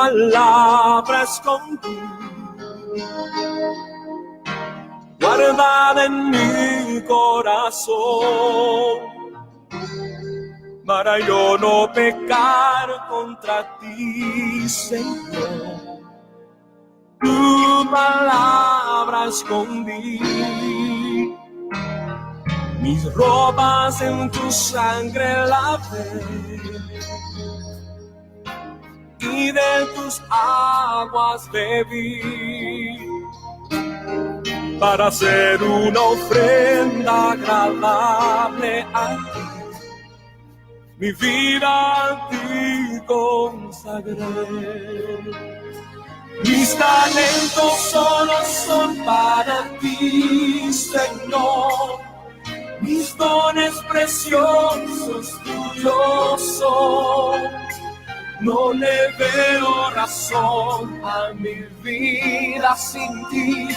palabra escondí, guardada en mi corazón, para yo no pecar contra ti, Señor. Tu palabra escondí, mis ropas en tu sangre lavé, y de tus aguas bebí, para hacer una ofrenda agradable a ti. Mi vida a ti consagré. Mis talentos solo son para ti, Señor. Mis dones preciosos tuyos son. No le veo razón a mi vida sin ti.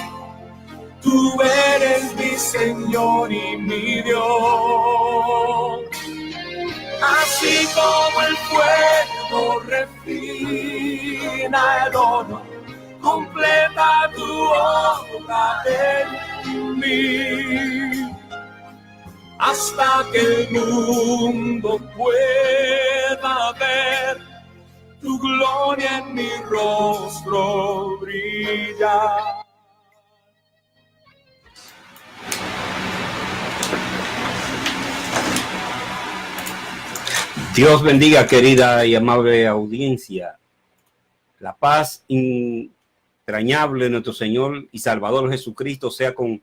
Tú eres mi Señor y mi Dios. Así como el fuego refina el oro, completa tu obra en mí, hasta que el mundo pueda ver tu gloria en mi rostro brilla. Dios bendiga, querida y amable audiencia. La paz entrañable de nuestro Señor y Salvador Jesucristo sea con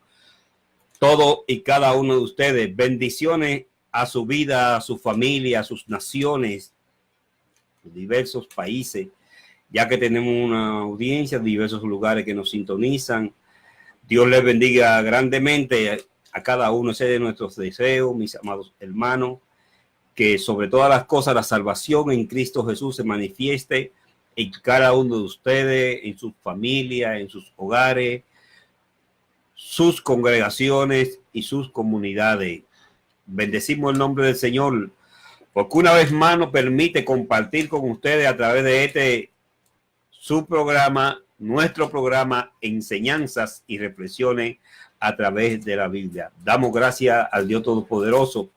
todo y cada uno de ustedes. Bendiciones a su vida, a su familia, a sus naciones, diversos países, ya que tenemos una audiencia en diversos lugares que nos sintonizan. Dios les bendiga grandemente a cada uno. Ese es nuestros deseos, mis amados hermanos, que sobre todas las cosas la salvación en Cristo Jesús se manifieste en cada uno de ustedes, en sus familias, en sus hogares, sus congregaciones y sus comunidades. Bendecimos el nombre del Señor, porque una vez más nos permite compartir con ustedes a través de su programa, nuestro programa, enseñanzas y reflexiones a través de la Biblia. Damos gracias al Dios Todopoderoso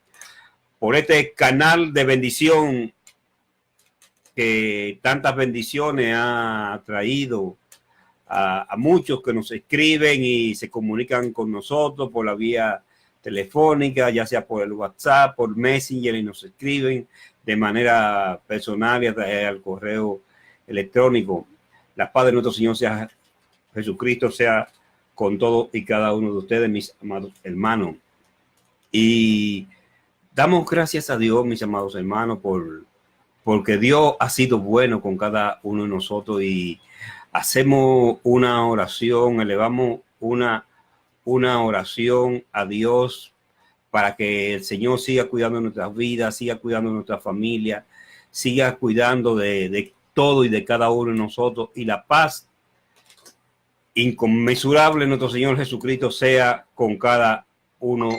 por este canal de bendición que tantas bendiciones ha traído a muchos que nos escriben y se comunican con nosotros por la vía telefónica, ya sea por el WhatsApp, por Messenger, y nos escriben de manera personal y a través del correo electrónico. La paz de nuestro Señor sea Jesucristo sea con todos y cada uno de ustedes, mis amados hermanos. Y damos gracias a Dios, mis amados hermanos, porque Dios ha sido bueno con cada uno de nosotros, y hacemos una oración, elevamos una oración a Dios para que el Señor siga cuidando de nuestras vidas, siga cuidando de nuestra familia, siga cuidando de todo y de cada uno de nosotros, y la paz inconmensurable de nuestro Señor Jesucristo sea con cada uno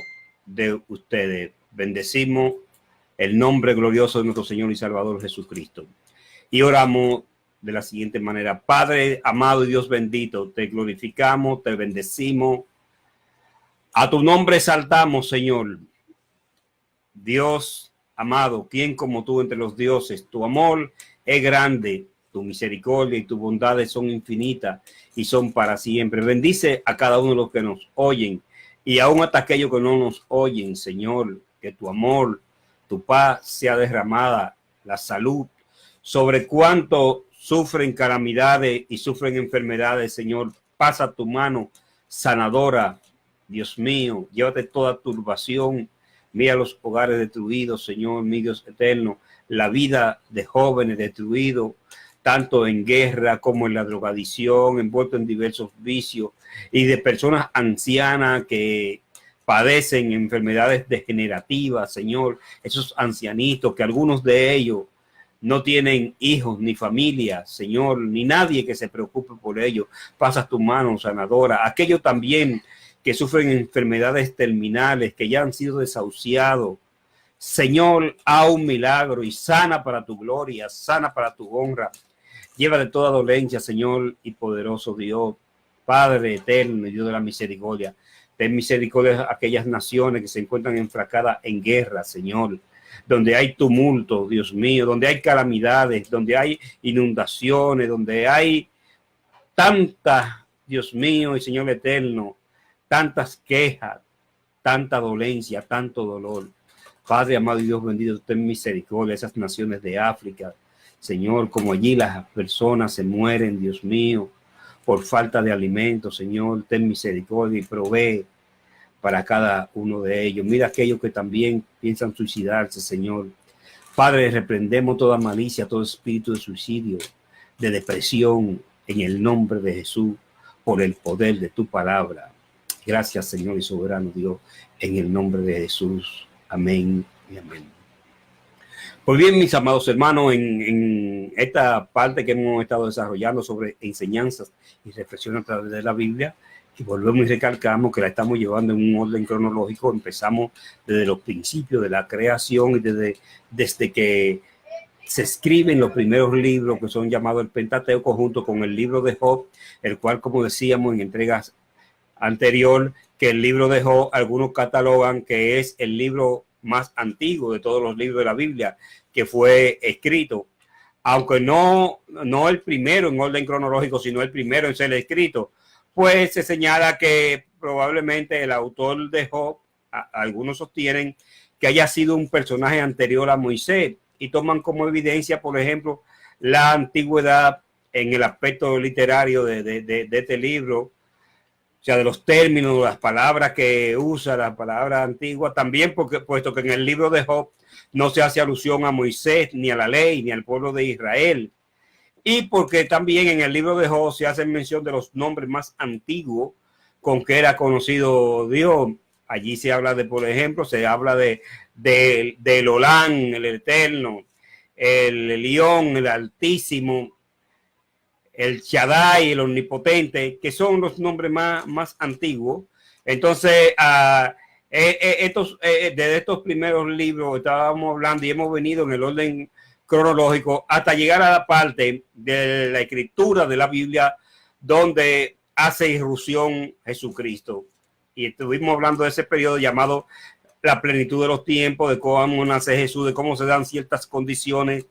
de ustedes. Bendecimos el nombre glorioso de nuestro Señor y Salvador Jesucristo. Y oramos de la siguiente manera. Padre amado y Dios bendito, te glorificamos, te bendecimos. A tu nombre exaltamos, Señor. Dios amado, ¿quién como tú entre los dioses? Tu amor es grande, tu misericordia y tu bondades son infinitas y son para siempre. Bendice a cada uno de los que nos oyen, y aún hasta aquellos que no nos oyen, Señor, que tu amor, tu paz sea derramada, la salud, sobre cuanto sufren calamidades y sufren enfermedades, Señor. Pasa tu mano sanadora, Dios mío, llévate toda turbación. Mira los hogares destruidos, Señor, mi Dios eterno, la vida de jóvenes destruidos, tanto en guerra como en la drogadicción, envueltos en diversos vicios, y de personas ancianas que padecen enfermedades degenerativas, Señor, esos ancianitos que algunos de ellos no tienen hijos ni familia, Señor, ni nadie que se preocupe por ellos. Pasas tu mano sanadora. Aquellos también que sufren enfermedades terminales, que ya han sido desahuciados, Señor, haz un milagro y sana para tu gloria, sana para tu honra. Lleva de toda dolencia, Señor y poderoso Dios, Padre eterno y Dios de la misericordia. Ten misericordia a aquellas naciones que se encuentran enfrascadas en guerra, Señor, donde hay tumulto, Dios mío, donde hay calamidades, donde hay inundaciones, donde hay tantas, Dios mío y Señor eterno, tantas quejas, tanta dolencia, tanto dolor. Padre amado y Dios bendito, ten misericordia a esas naciones de África, Señor, como allí las personas se mueren, Dios mío, por falta de alimento, Señor, ten misericordia y provee para cada uno de ellos. Mira aquellos que también piensan suicidarse, Señor. Padre, reprendemos toda malicia, todo espíritu de suicidio, de depresión, en el nombre de Jesús, por el poder de tu palabra. Gracias, Señor y soberano Dios, en el nombre de Jesús. Amén y amén. Pues bien, mis amados hermanos, en esta parte que hemos estado desarrollando sobre enseñanzas y reflexiones a través de la Biblia, y volvemos y recalcamos que la estamos llevando en un orden cronológico. Empezamos desde los principios de la creación y desde que se escriben los primeros libros que son llamados el Pentateuco, junto con el libro de Job, el cual, como decíamos en entregas anterior, que el libro de Job, algunos catalogan que es el libro más antiguo de todos los libros de la Biblia que fue escrito, aunque no el primero en orden cronológico, sino el primero en ser escrito. Pues se señala que probablemente el autor de Job, algunos sostienen que haya sido un personaje anterior a Moisés, y toman como evidencia, por ejemplo, la antigüedad en el aspecto literario de este libro, o sea, de los términos, las palabras que usa, las palabras antiguas, también puesto que en el libro de Job no se hace alusión a Moisés, ni a la ley, ni al pueblo de Israel. Y porque también en el libro de Job se hace mención de los nombres más antiguos con que era conocido Dios. Allí se habla de, por ejemplo, se habla del Olán, el Eterno, el Elión, el Altísimo, el Shaddai, el Omnipotente, que son los nombres más antiguos. Entonces, desde estos primeros libros estábamos hablando y hemos venido en el orden cronológico hasta llegar a la parte de la escritura de la Biblia donde hace irrupción Jesucristo. Y estuvimos hablando de ese periodo llamado la plenitud de los tiempos, de cómo nace Jesús, de cómo se dan ciertas condiciones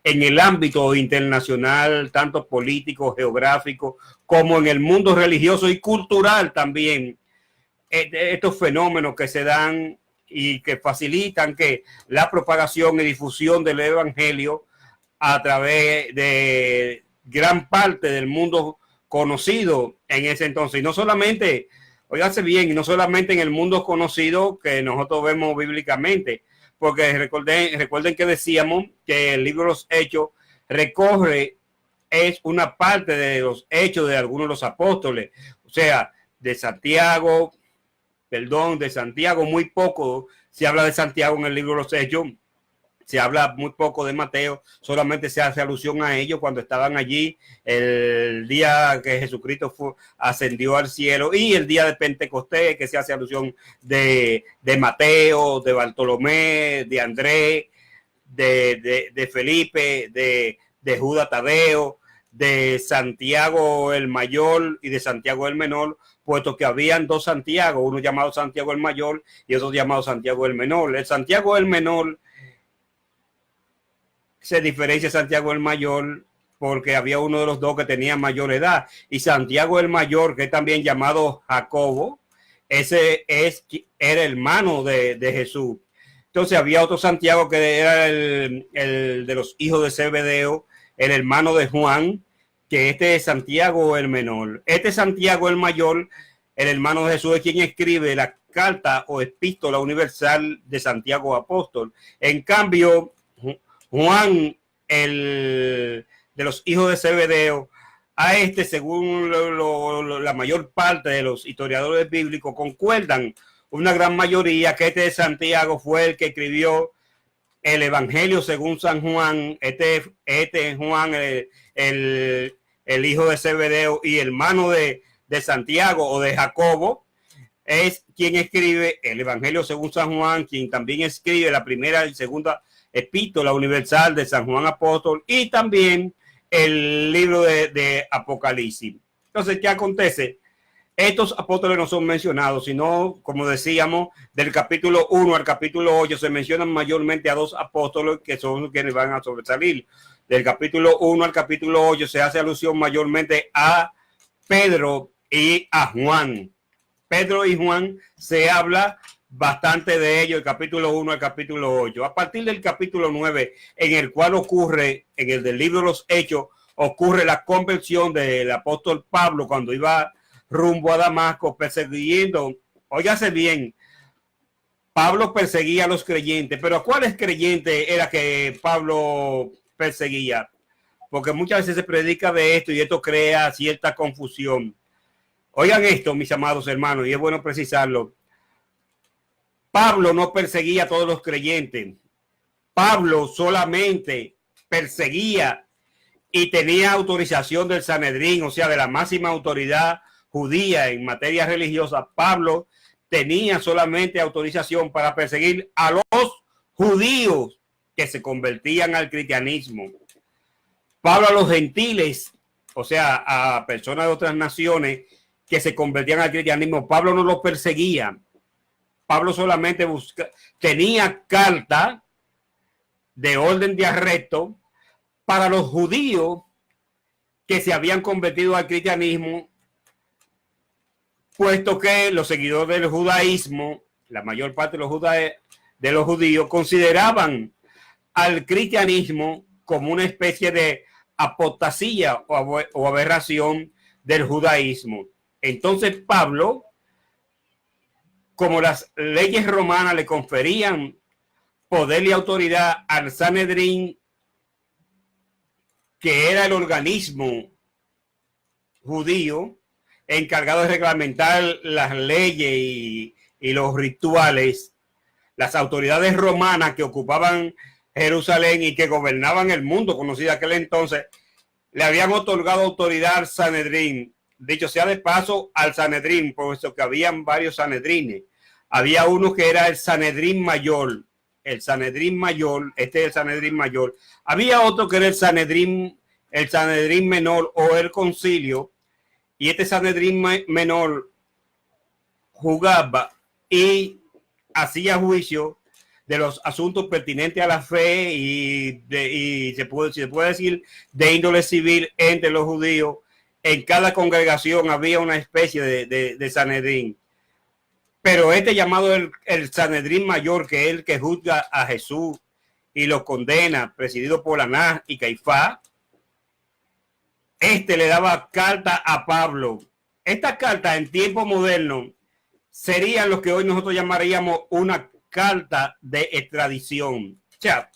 en el ámbito internacional, tanto político, geográfico, como en el mundo religioso y cultural también. Estos fenómenos que se dan y que facilitan que la propagación y difusión del evangelio a través de gran parte del mundo conocido en ese entonces. Y no solamente, óigase bien, no solamente en el mundo conocido que nosotros vemos bíblicamente, porque recuerden que decíamos que el libro de los Hechos es una parte de los hechos de algunos de los apóstoles, o sea, de Santiago, muy poco se habla de Santiago en el libro de los Hechos, se habla muy poco de Mateo, solamente se hace alusión a ellos cuando estaban allí el día que Jesucristo ascendió al cielo, y el día de Pentecostés, que se hace alusión de Mateo, de Bartolomé, de Andrés, de Felipe, de Judas Tadeo, de Santiago el Mayor y de Santiago el Menor, puesto que habían dos Santiago, uno llamado Santiago el Mayor y otro llamado Santiago el Menor. El Santiago el Menor se diferencia de Santiago el Mayor porque había uno de los dos que tenía mayor edad, y Santiago el Mayor, que es también llamado Jacobo, era hermano de Jesús. Entonces había otro Santiago que era el de los hijos de Zebedeo, el hermano de Juan, que este es Santiago el Menor. Este Santiago el Mayor, el hermano de Jesús, es quien escribe la carta o epístola universal de Santiago Apóstol. En cambio, Juan, el de los hijos de Zebedeo, a este, según la mayor parte de los historiadores bíblicos, concuerdan una gran mayoría que este de Santiago fue el que escribió el Evangelio según San Juan. Este Juan, el hijo de Zebedeo y hermano de Santiago o de Jacobo, es quien escribe el Evangelio según San Juan, quien también escribe la primera y segunda epístola universal de San Juan Apóstol, y también el libro de Apocalipsis. Entonces, ¿qué acontece? Estos apóstoles no son mencionados, sino, como decíamos, del capítulo 1 al capítulo 8 se mencionan mayormente a dos apóstoles que son quienes van a sobresalir. Del capítulo 1 al capítulo 8 se hace alusión mayormente a Pedro y a Juan. Pedro y Juan se habla bastante de ellos, el capítulo 1 al capítulo 8. A partir del capítulo 9, en el cual ocurre, en el del libro de los Hechos, ocurre la conversión del apóstol Pablo cuando iba rumbo a Damasco persiguiendo. Óigase bien, Pablo perseguía a los creyentes, pero ¿a cuáles creyentes era que Pablo perseguía? Porque muchas veces se predica de esto y esto crea cierta confusión. Oigan esto, mis amados hermanos, y es bueno precisarlo. Pablo no perseguía a todos los creyentes. Pablo solamente perseguía y tenía autorización del Sanedrín, o sea, de la máxima autoridad judía en materia religiosa. Pablo tenía solamente autorización para perseguir a los judíos que se convertían al cristianismo. Pablo a los gentiles, o sea, a personas de otras naciones que se convertían al cristianismo, Pablo no los perseguía. Pablo solamente tenía carta de orden de arresto para los judíos que se habían convertido al cristianismo, puesto que los seguidores del judaísmo, la mayor parte de los judíos, consideraban al cristianismo como una especie de apostasía o aberración del judaísmo. Entonces Pablo, como las leyes romanas le conferían poder y autoridad al Sanedrín, que era el organismo judío encargado de reglamentar las leyes y los rituales, las autoridades romanas que ocupaban Jerusalén y que gobernaban el mundo conocido aquel entonces, le habían otorgado autoridad al Sanedrín. Dicho sea de paso, al Sanedrín, puesto que habían varios Sanedrines. Había uno que era el Sanedrín mayor. El Sanedrín mayor, este es el Sanedrín mayor. Había otro que era el Sanedrín menor o el concilio. Y este Sanedrín menor juzgaba y hacía juicio de los asuntos pertinentes a la fe y se puede decir de índole civil entre los judíos. En cada congregación había una especie de Sanedrín. Pero este llamado el Sanedrín mayor, que es el que juzga a Jesús y lo condena, presidido por Anás y Caifás, este le daba carta a Pablo. Esta carta en tiempo moderno serían lo que hoy nosotros llamaríamos una carta de extradición. O sea,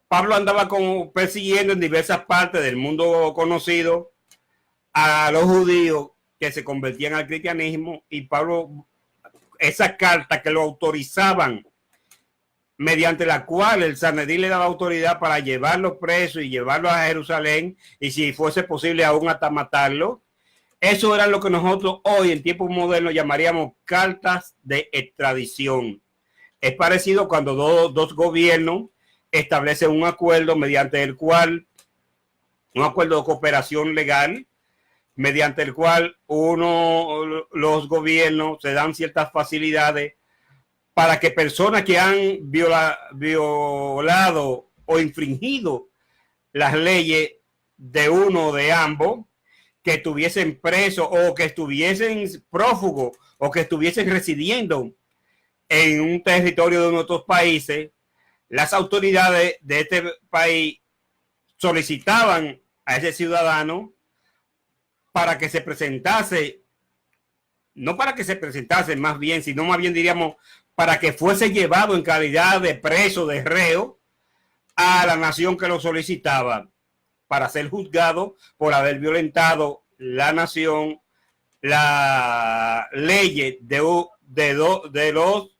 Pablo andaba persiguiendo en diversas partes del mundo conocido a los judíos que se convertían al cristianismo, y Pablo, esa carta que lo autorizaban, mediante la cual el Sanedrín le daba autoridad para llevarlo preso y llevarlo a Jerusalén, y si fuese posible aún hasta matarlo. Eso era lo que nosotros hoy en tiempos modernos llamaríamos cartas de extradición. Es parecido cuando dos gobiernos establecen un acuerdo mediante el cual, un acuerdo de cooperación legal, mediante el cual los gobiernos se dan ciertas facilidades para que personas que han violado o infringido las leyes de uno o de ambos, que estuviesen presos o que estuviesen prófugos o que estuviesen residiendo en un territorio de nuestros países, las autoridades de este país solicitaban a ese ciudadano para que se presentase, no para que se presentase más bien, sino más bien diríamos para que fuese llevado en calidad de preso, de reo, a la nación que lo solicitaba, para ser juzgado por haber violentado la nación, la ley de los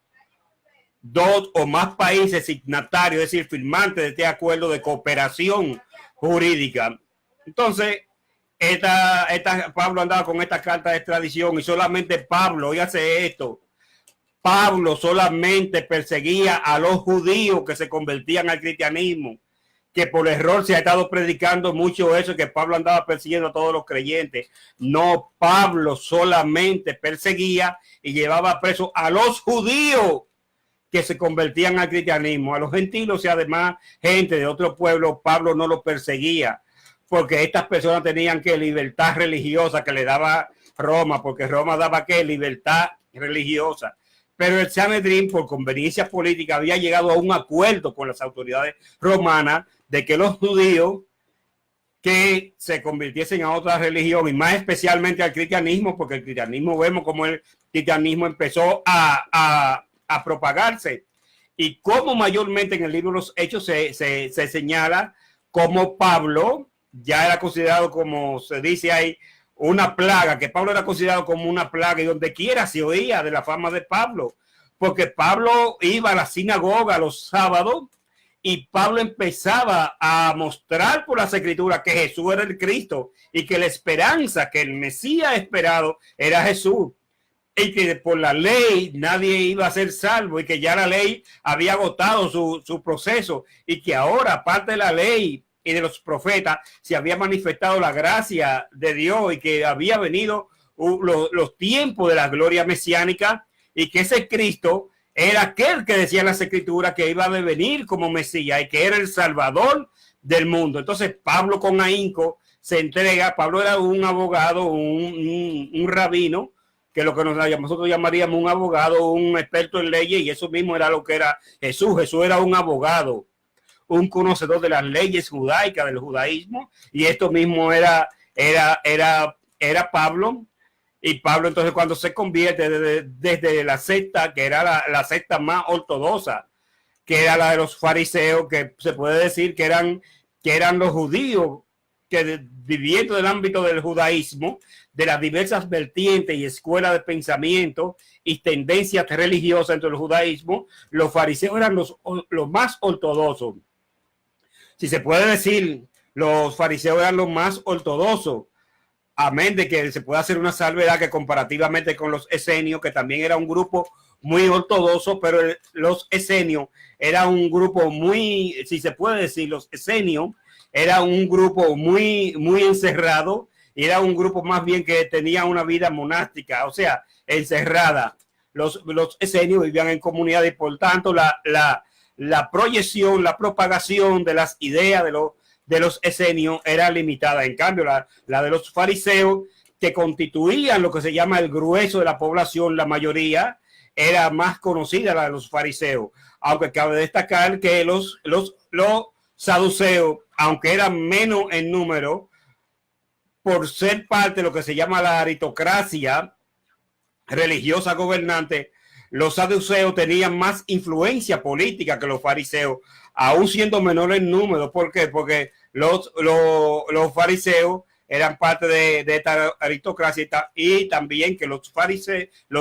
dos o más países signatarios, es decir, firmantes de este acuerdo de cooperación jurídica. Entonces, Pablo andaba con esta carta de extradición, y solamente Pablo, oígase esto, Pablo solamente perseguía a los judíos que se convertían al cristianismo. que por error se ha estado predicando mucho eso, que Pablo andaba persiguiendo a todos los creyentes. No, Pablo solamente perseguía y llevaba preso a los judíos que se convertían al cristianismo. A los gentiles y además gente de otro pueblo, Pablo no los perseguía, porque estas personas tenían que libertad religiosa que le daba Roma, porque Roma daba que libertad religiosa. Pero el Sanedrín, por conveniencia política, había llegado a un acuerdo con las autoridades romanas de que los judíos que se convirtiesen a otra religión, y más especialmente al cristianismo, porque el cristianismo, vemos como el cristianismo empezó a propagarse, y como mayormente en el libro de los Hechos se señala como Pablo ya era considerado, como se dice ahí, una plaga, que Pablo era considerado como una plaga, y donde quiera se oía de la fama de Pablo, porque Pablo iba a la sinagoga los sábados y Pablo empezaba a mostrar por las escrituras que Jesús era el Cristo y que la esperanza, que el Mesías esperado era Jesús, y que por la ley nadie iba a ser salvo, y que ya la ley había agotado su proceso, y que ahora, aparte de la ley y de los profetas, se había manifestado la gracia de Dios, y que había venido los tiempos de la gloria mesiánica, y que ese Cristo era aquel que decía en las escrituras que iba a venir como Mesías y que era el Salvador del mundo. Entonces Pablo con ahínco se entrega. Pablo era un abogado, un rabino, que lo que nosotros llamaríamos un abogado, un experto en leyes, y eso mismo era lo que era Jesús. Jesús era un abogado, un conocedor de las leyes judaicas, del judaísmo, y esto mismo era Pablo. Y Pablo entonces cuando se convierte desde la secta, que era la secta más ortodoxa, que era la de los fariseos, que se puede decir que eran los judíos que viviendo del ámbito del judaísmo, de las diversas vertientes y escuelas de pensamiento y tendencias religiosas entre el judaísmo, los fariseos eran los más ortodoxos. Si se puede decir, los fariseos eran los más ortodoxos, amén de que se puede hacer una salvedad que comparativamente con los esenios, que también era un grupo muy ortodoxo, pero los esenios era un grupo muy, si se puede decir, los esenios era un grupo muy encerrado, y era un grupo más bien que tenía una vida monástica, o sea, encerrada. Los esenios vivían en comunidad, y por tanto la proyección, la propagación de las ideas de los esenios era limitada. En cambio, la de los fariseos, que constituían lo que se llama el grueso de la población, la mayoría, era más conocida, la de los fariseos. Aunque cabe destacar que los saduceos, aunque eran menos en número, por ser parte de lo que se llama la aristocracia religiosa gobernante, los saduceos tenían más influencia política que los fariseos, aún siendo menores en número. ¿Por qué? Porque los fariseos eran parte de esta aristocracia, y también que los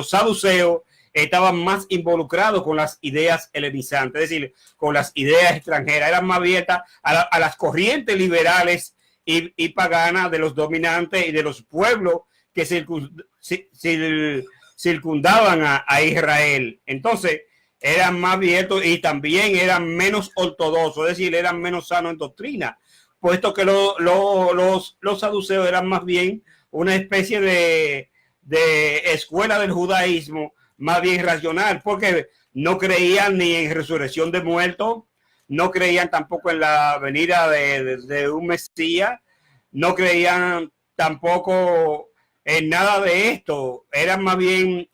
saduceos estaban más involucrados con las ideas helenizantes, es decir, con las ideas extranjeras, eran más abiertas a las corrientes liberales y paganas de los dominantes y de los pueblos que circundaban a Israel. Entonces eran más abiertos, y también eran menos ortodoxos, es decir, eran menos sanos en doctrina, puesto que los saduceos eran más bien una especie de escuela del judaísmo, más bien racional, porque no creían ni en resurrección de muertos, no creían tampoco en la venida de un Mesías, no creían tampoco en nada de esto. Eran más bien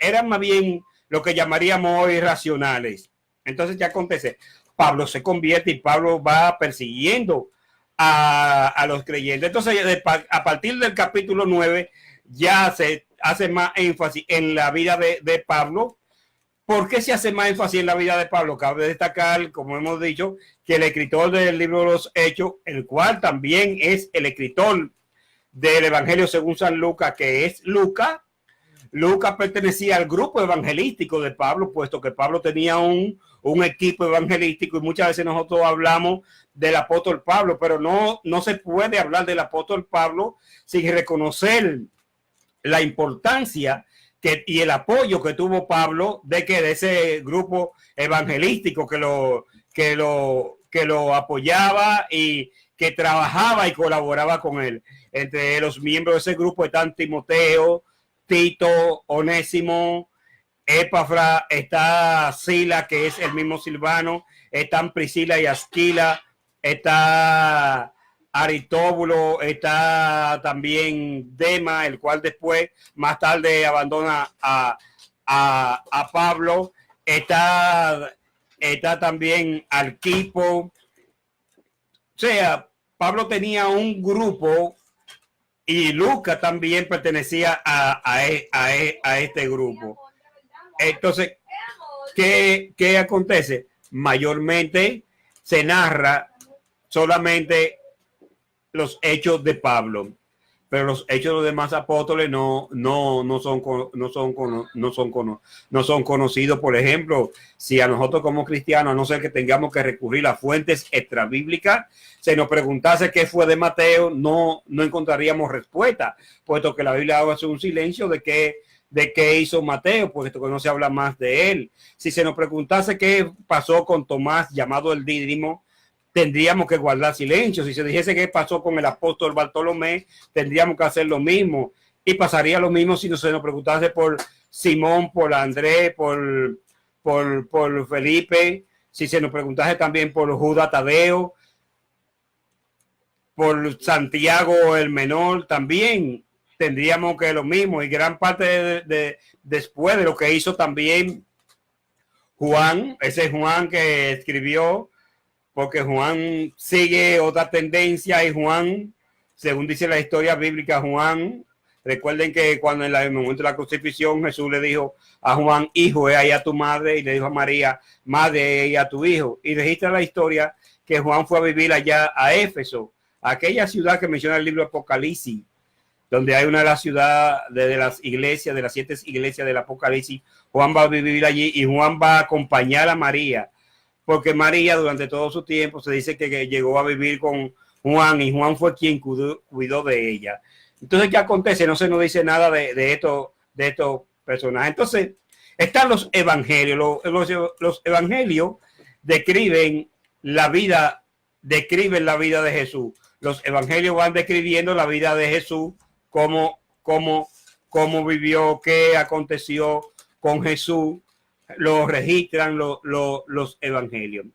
lo que llamaríamos hoy racionales. Entonces ya acontece, Pablo se convierte, y Pablo va persiguiendo a los creyentes. Entonces a partir del capítulo 9 ya se hace más énfasis en la vida de Pablo. ¿Por qué se hace más énfasis en la vida de Pablo? Cabe destacar, como hemos dicho, que el escritor del libro de los Hechos, el cual también es el escritor del Evangelio según San Lucas, que es Lucas pertenecía al grupo evangelístico de Pablo, puesto que Pablo tenía un equipo evangelístico, y muchas veces nosotros hablamos del apóstol Pablo, pero no se puede hablar del apóstol Pablo sin reconocer la importancia y el apoyo que tuvo Pablo de ese grupo evangelístico que lo que lo apoyaba y que trabajaba y colaboraba con él. Entre los miembros de ese grupo están Timoteo, Tito, Onésimo, Epafra, está Sila, que es el mismo Silvano, están Priscila y Aquila, está Aristóbulo, está también Dema, el cual después, más tarde, abandona a Pablo, está también Arquipo. O sea, Pablo tenía un grupo y Lucas también pertenecía a este grupo. Entonces, ¿qué acontece? Mayormente se narra solamente los hechos de Pablo, pero los hechos de los demás apóstoles no son conocidos. Por ejemplo, si a nosotros como cristianos, a no ser que tengamos que recurrir a fuentes extrabíblicas, se nos preguntase qué fue de Mateo, no encontraríamos respuesta, puesto que la Biblia hace un silencio de qué hizo Mateo, puesto que no se habla más de él. Si se nos preguntase qué pasó con Tomás, llamado el Dídimo, tendríamos que guardar silencio. Si se dijese qué pasó con el apóstol Bartolomé, tendríamos que hacer lo mismo. Y pasaría lo mismo si se nos preguntase por Simón, por Andrés, por Felipe, si se nos preguntase también por Judas Tadeo, por Santiago el menor, también tendríamos que lo mismo. Y gran parte después de lo que hizo también Juan, ese Juan que escribió, porque Juan sigue otra tendencia, y Juan, según dice la historia bíblica, Juan, recuerden que cuando en el momento de la crucifixión Jesús le dijo a Juan, hijo, he ahí a tu madre, y le dijo a María, madre, he ahí a tu hijo, y registra la historia que Juan fue a vivir allá a Éfeso, aquella ciudad que menciona el libro Apocalipsis, donde hay una de las ciudades de las iglesias, de las 7 iglesias del Apocalipsis. Juan va a vivir allí y Juan va a acompañar a María, porque María durante todo su tiempo se dice que llegó a vivir con Juan, y Juan fue quien cuidó de ella. Entonces, ¿qué acontece? No se nos dice nada de estos personajes. Entonces, están los evangelios. Los evangelios describen la vida de Jesús. Los evangelios van describiendo la vida de Jesús, cómo vivió, qué aconteció con Jesús. Lo registran los evangelios.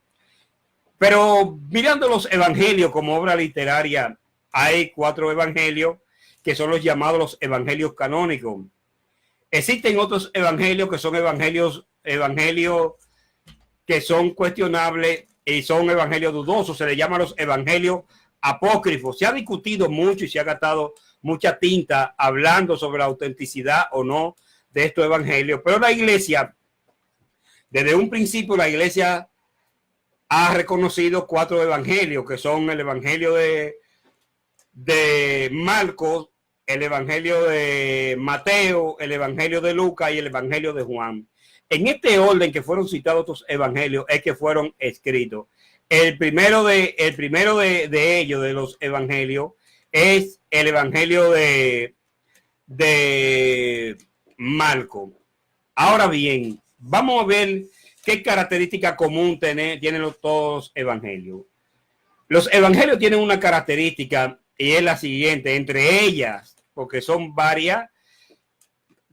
Pero mirando los evangelios como obra literaria, hay 4 evangelios que son los llamados los evangelios canónicos. Existen otros evangelios que son evangelios que son cuestionables y son evangelios dudosos. Se les llama los evangelios apócrifos. Se ha discutido mucho y se ha gastado mucha tinta hablando sobre la autenticidad o no de estos evangelios, pero la iglesia, desde un principio, la iglesia ha reconocido 4 evangelios, que son el evangelio de Marcos, el evangelio de Mateo, el evangelio de Lucas y el evangelio de Juan. En este orden que fueron citados estos evangelios es que fueron escritos. El primero de ellos, de los evangelios, es el evangelio de Marcos. Ahora bien, vamos a ver qué característica común tienen todos los evangelios. Los evangelios tienen una característica y es la siguiente, entre ellas, porque son varias,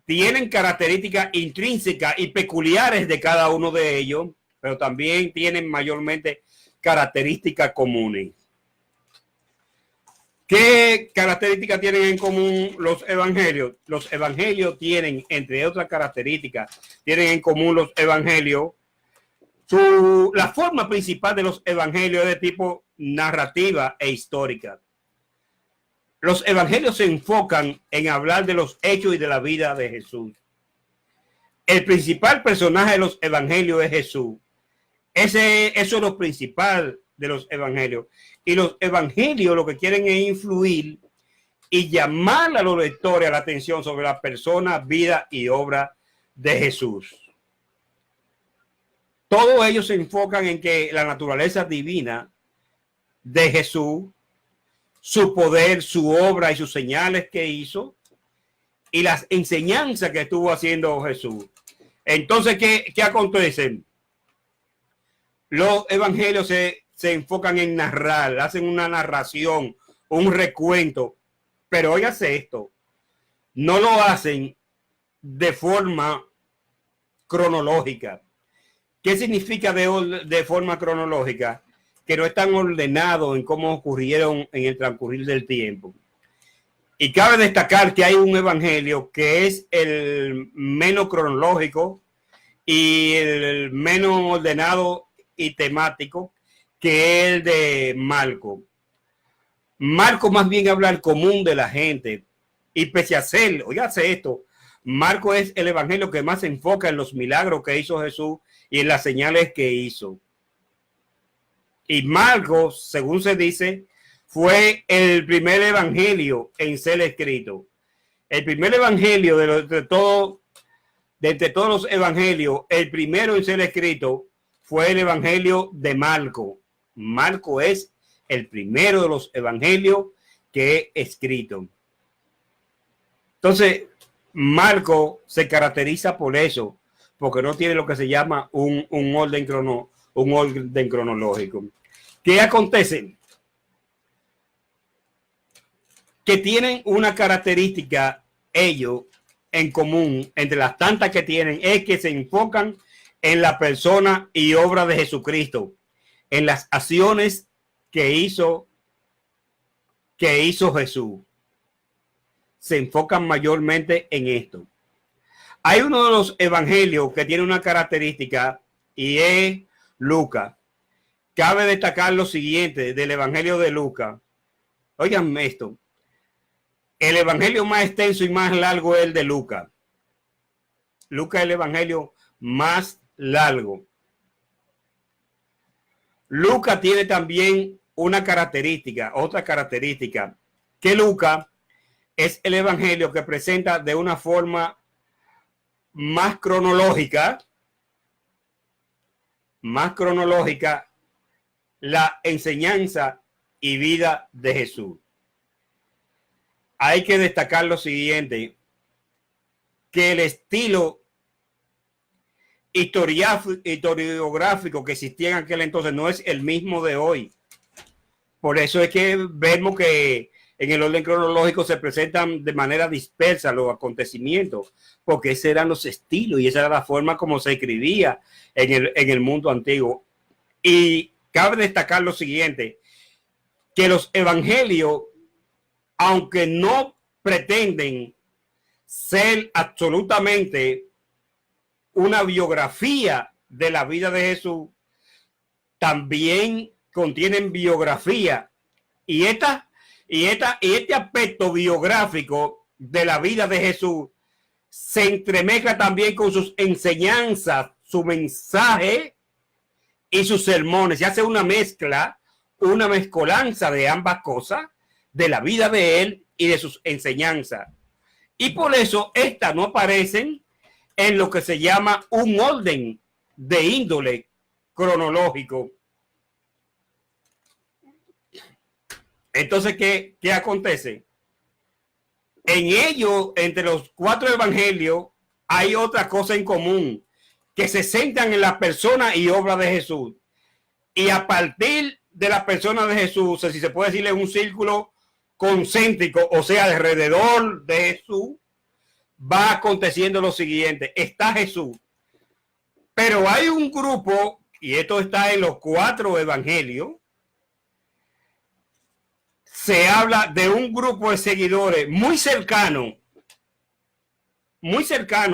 tienen características intrínsecas y peculiares de cada uno de ellos, pero también tienen mayormente características comunes. ¿Qué características tienen en común los evangelios? Los evangelios tienen, entre otras características, tienen en común los evangelios. La forma principal de los evangelios es de tipo narrativa e histórica. Los evangelios se enfocan en hablar de los hechos y de la vida de Jesús. El principal personaje de los evangelios es Jesús. Eso es lo principal de los evangelios. Y los evangelios lo que quieren es influir y llamar a los lectores la atención sobre la persona, vida y obra de Jesús. Todos ellos se enfocan en que la naturaleza divina de Jesús, su poder, su obra y sus señales que hizo y las enseñanzas que estuvo haciendo Jesús. Entonces, ¿qué acontece? Los evangelios se se enfocan en narrar, hacen una narración, un recuento. Pero óigase esto, no lo hacen de forma cronológica. ¿Qué significa de forma cronológica? Que no están ordenados en cómo ocurrieron en el transcurrir del tiempo. Y cabe destacar que hay un evangelio que es el menos cronológico y el menos ordenado y temático, que es el de Marco. Marco más bien habla al común de la gente. Y pese a ser, oígase esto, Marco es el evangelio que más se enfoca en los milagros que hizo Jesús y en las señales que hizo. Y Marco, según se dice, fue el primer evangelio en ser escrito. El primer evangelio de entre todos los evangelios, el primero en ser escrito fue el evangelio de Marco. Marco es el primero de los evangelios que he escrito. Entonces, Marco se caracteriza por eso, porque no tiene lo que se llama un orden cronológico. ¿Qué acontece? Que tienen una característica ellos en común, entre las tantas que tienen, es que se enfocan en la persona y obra de Jesucristo, en las acciones que hizo Jesús. Se enfocan mayormente en esto. Hay uno de los evangelios que tiene una característica y es Lucas. Cabe destacar lo siguiente del evangelio de Lucas. Oigan esto. El evangelio más extenso y más largo es el de Lucas. Lucas es el evangelio más largo. Lucas tiene también una característica, otra característica, que Lucas es el evangelio que presenta de una forma más cronológica la enseñanza y vida de Jesús. Hay que destacar lo siguiente, que el estilo historiográfico que existía en aquel entonces no es el mismo de hoy. Por eso es que vemos que en el orden cronológico se presentan de manera dispersa los acontecimientos, porque esos eran los estilos y esa era la forma como se escribía en el mundo antiguo. Y cabe destacar lo siguiente, que los evangelios, aunque no pretenden ser absolutamente una biografía de la vida de Jesús, también contienen biografía. Y este aspecto biográfico de la vida de Jesús se entremezcla también con sus enseñanzas, su mensaje y sus sermones. Se hace una mezcolanza de ambas cosas, de la vida de él y de sus enseñanzas. Y por eso estas no aparecen en lo que se llama un orden de índole cronológico. Entonces, ¿qué acontece? En ello, entre los 4 evangelios, hay otra cosa en común, que se centran en la persona y obra de Jesús. Y a partir de la persona de Jesús, si se puede decirle un círculo concéntrico, o sea, alrededor de Jesús, va aconteciendo lo siguiente. Está Jesús, pero hay un grupo, y esto está en los 4 evangelios, se habla de un grupo de seguidores muy cercano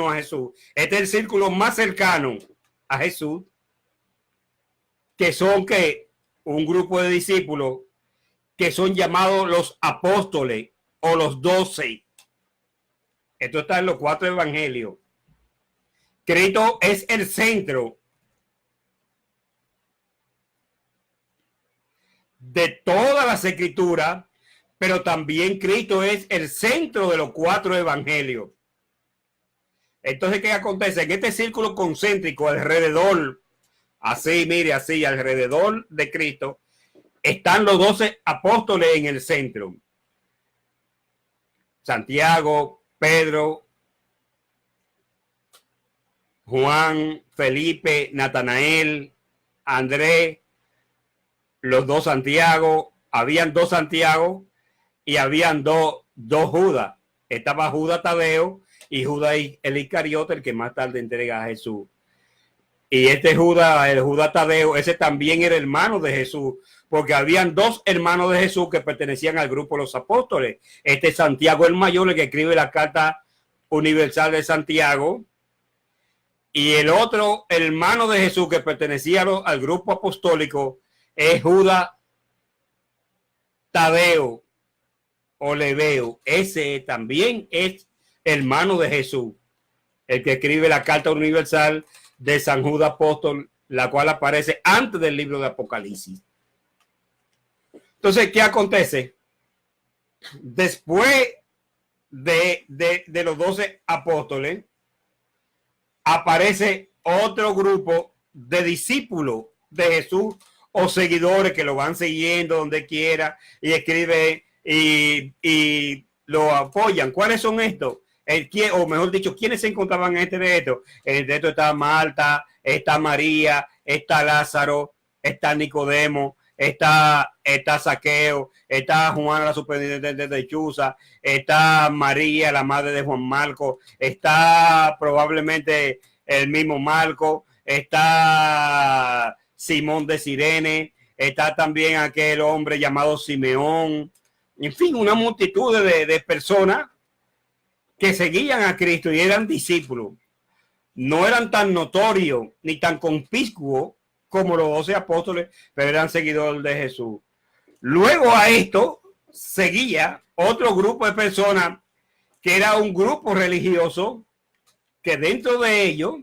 a Jesús. Este es el círculo más cercano a Jesús, que son un grupo de discípulos que son llamados los apóstoles o los 12. Esto está en los 4 evangelios. Cristo es el centro de todas las escrituras, pero también Cristo es el centro de los 4 evangelios. Entonces, ¿qué acontece? En este círculo concéntrico alrededor, así, alrededor de Cristo, están los 12 apóstoles en el centro. Santiago, Pedro, Juan, Felipe, Natanael, Andrés, los dos Santiago, habían dos Santiago y habían dos Judas. Estaba Judas Tadeo y Judas el Iscariote, el que más tarde entrega a Jesús. Y este Judas, el Judas Tadeo, ese también era hermano de Jesús, porque habían dos hermanos de Jesús que pertenecían al grupo de los apóstoles. Este Santiago el mayor, el que escribe la carta universal de Santiago, y el otro hermano de Jesús que pertenecía al grupo apostólico es Judas Tadeo o Lebeo. Ese también es hermano de Jesús, el que escribe la carta universal de San Judas Apóstol, la cual aparece antes del libro de Apocalipsis. Entonces, ¿qué acontece? Después de los 12 apóstoles, aparece otro grupo de discípulos de Jesús o seguidores que lo van siguiendo donde quiera y escribe y lo apoyan. ¿Cuáles son estos? O mejor dicho, ¿quiénes se encontraban en este de esto? En esto está Marta, está María, está Lázaro, está Nicodemo, está Zaqueo, está Juana, la superintendente de Chuza, está María, la madre de Juan Marco, está probablemente el mismo Marco, está Simón de Cirene, está también aquel hombre llamado Simeón, en fin, una multitud de personas que seguían a Cristo y eran discípulos. No eran tan notorios ni tan conspicuos como los 12 apóstoles, pero eran seguidores de Jesús. Luego a esto seguía otro grupo de personas que era un grupo religioso, que dentro de ellos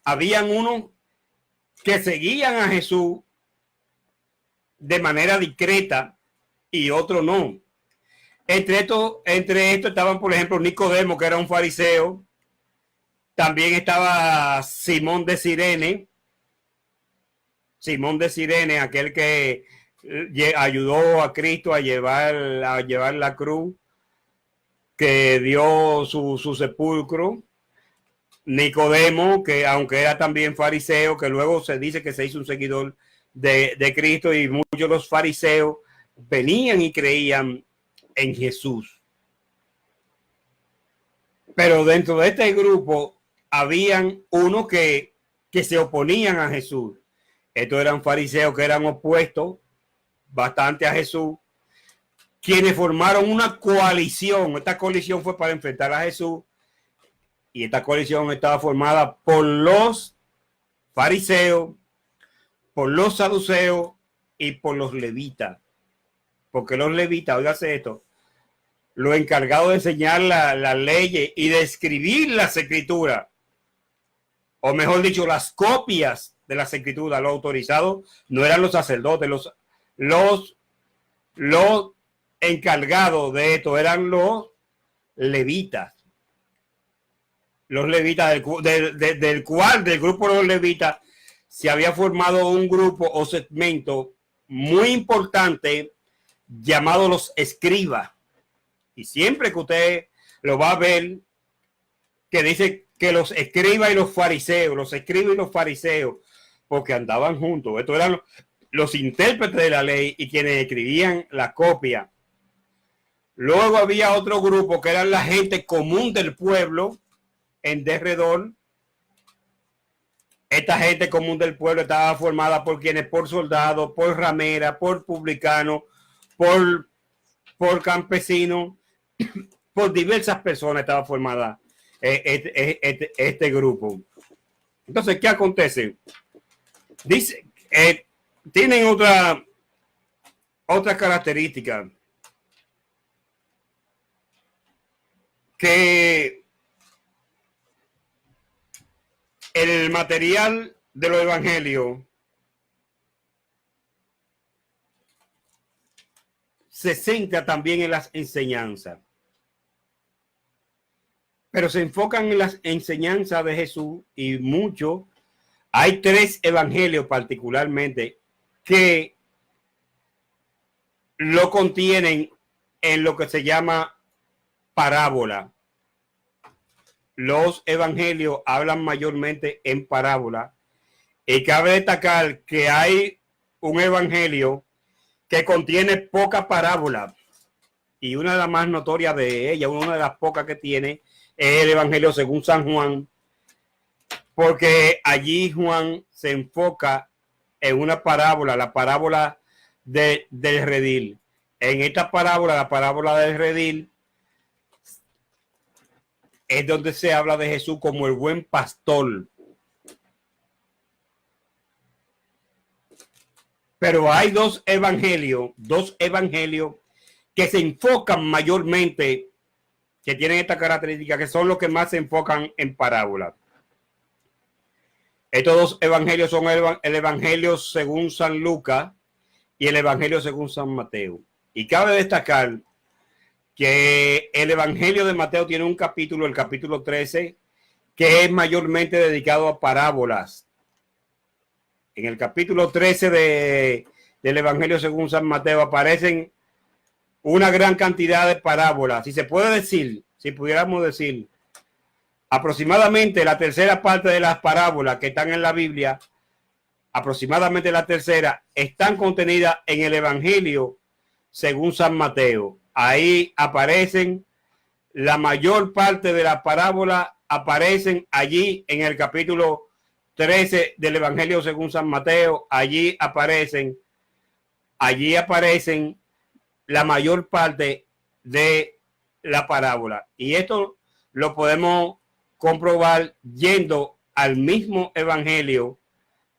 habían unos que seguían a Jesús de manera discreta y otros no. Entre estos estaban, por ejemplo, Nicodemo, que era un fariseo. También estaba Simón de Cirene. Simón de Cirene, aquel que ayudó a Cristo a llevar la cruz, que dio su sepulcro. Nicodemo, que aunque era también fariseo, que luego se dice que se hizo un seguidor de Cristo, y muchos de los fariseos venían y creían en Jesús. Pero dentro de este grupo habían unos que se oponían a Jesús. Estos eran fariseos que eran opuestos bastante a Jesús, quienes formaron una coalición. Esta coalición fue para enfrentar a Jesús, y esta coalición estaba formada por los fariseos, por los saduceos y por los levitas. Porque los levitas, óigase esto, los encargados de enseñar la ley y de escribir las escrituras, o mejor dicho, las copias de las escrituras, los autorizados no eran los sacerdotes, los encargados de esto eran los levitas. Los levitas, del grupo de los levitas, se había formado un grupo o segmento muy importante llamado los escribas. Y siempre que usted lo va a ver, que dice que los escribas y los fariseos, porque andaban juntos. Estos eran los intérpretes de la ley y quienes escribían la copia. Luego había otro grupo que eran la gente común del pueblo en derredor. Esta gente común del pueblo estaba formada por quienes, por soldados, por rameras, por publicanos, por campesinos, por diversas personas estaba formada este grupo. Entonces, ¿qué acontece? Dice, tienen otra característica, que el material de los evangelios se centra también en las enseñanzas, pero se enfocan en las enseñanzas de Jesús, y mucho. Hay 3 evangelios particularmente que lo contienen en lo que se llama parábola. Los evangelios hablan mayormente en parábola, y cabe destacar que hay un evangelio que contiene poca parábola. Y una de las más notorias de ella, una de las pocas que tiene, es el Evangelio según San Juan, porque allí Juan se enfoca en una parábola, la parábola del redil. En esta parábola, la parábola del redil, es donde se habla de Jesús como el buen pastor. Pero hay dos evangelios que se enfocan mayormente, que tienen esta característica, que son los que más se enfocan en parábolas. Estos dos evangelios son el Evangelio según San Lucas y el Evangelio según San Mateo. Y cabe destacar que el Evangelio de Mateo tiene un capítulo, el capítulo 13, que es mayormente dedicado a parábolas. En el capítulo 13 del Evangelio según San Mateo aparecen una gran cantidad de parábolas. Si se puede decir, si pudiéramos decir, aproximadamente la tercera parte de las parábolas que están en la Biblia, aproximadamente la tercera, están contenidas en el Evangelio según San Mateo. Ahí aparecen la mayor parte de las parábolas, aparecen allí en el capítulo 13 del Evangelio según San Mateo. Allí aparecen la mayor parte de la parábola. Y esto lo podemos comprobar yendo al mismo Evangelio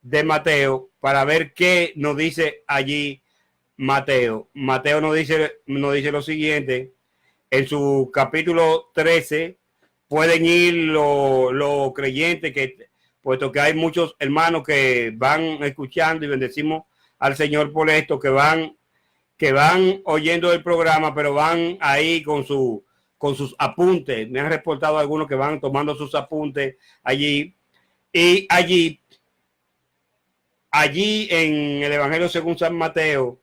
de Mateo para ver qué nos dice allí Mateo. Mateo nos dice lo siguiente: en su capítulo 13 pueden ir los creyentes, puesto que hay muchos hermanos que van escuchando y bendecimos al Señor por esto, que van oyendo el programa, pero van ahí con sus apuntes. Me han reportado algunos que van tomando sus apuntes allí. Y allí en el Evangelio según San Mateo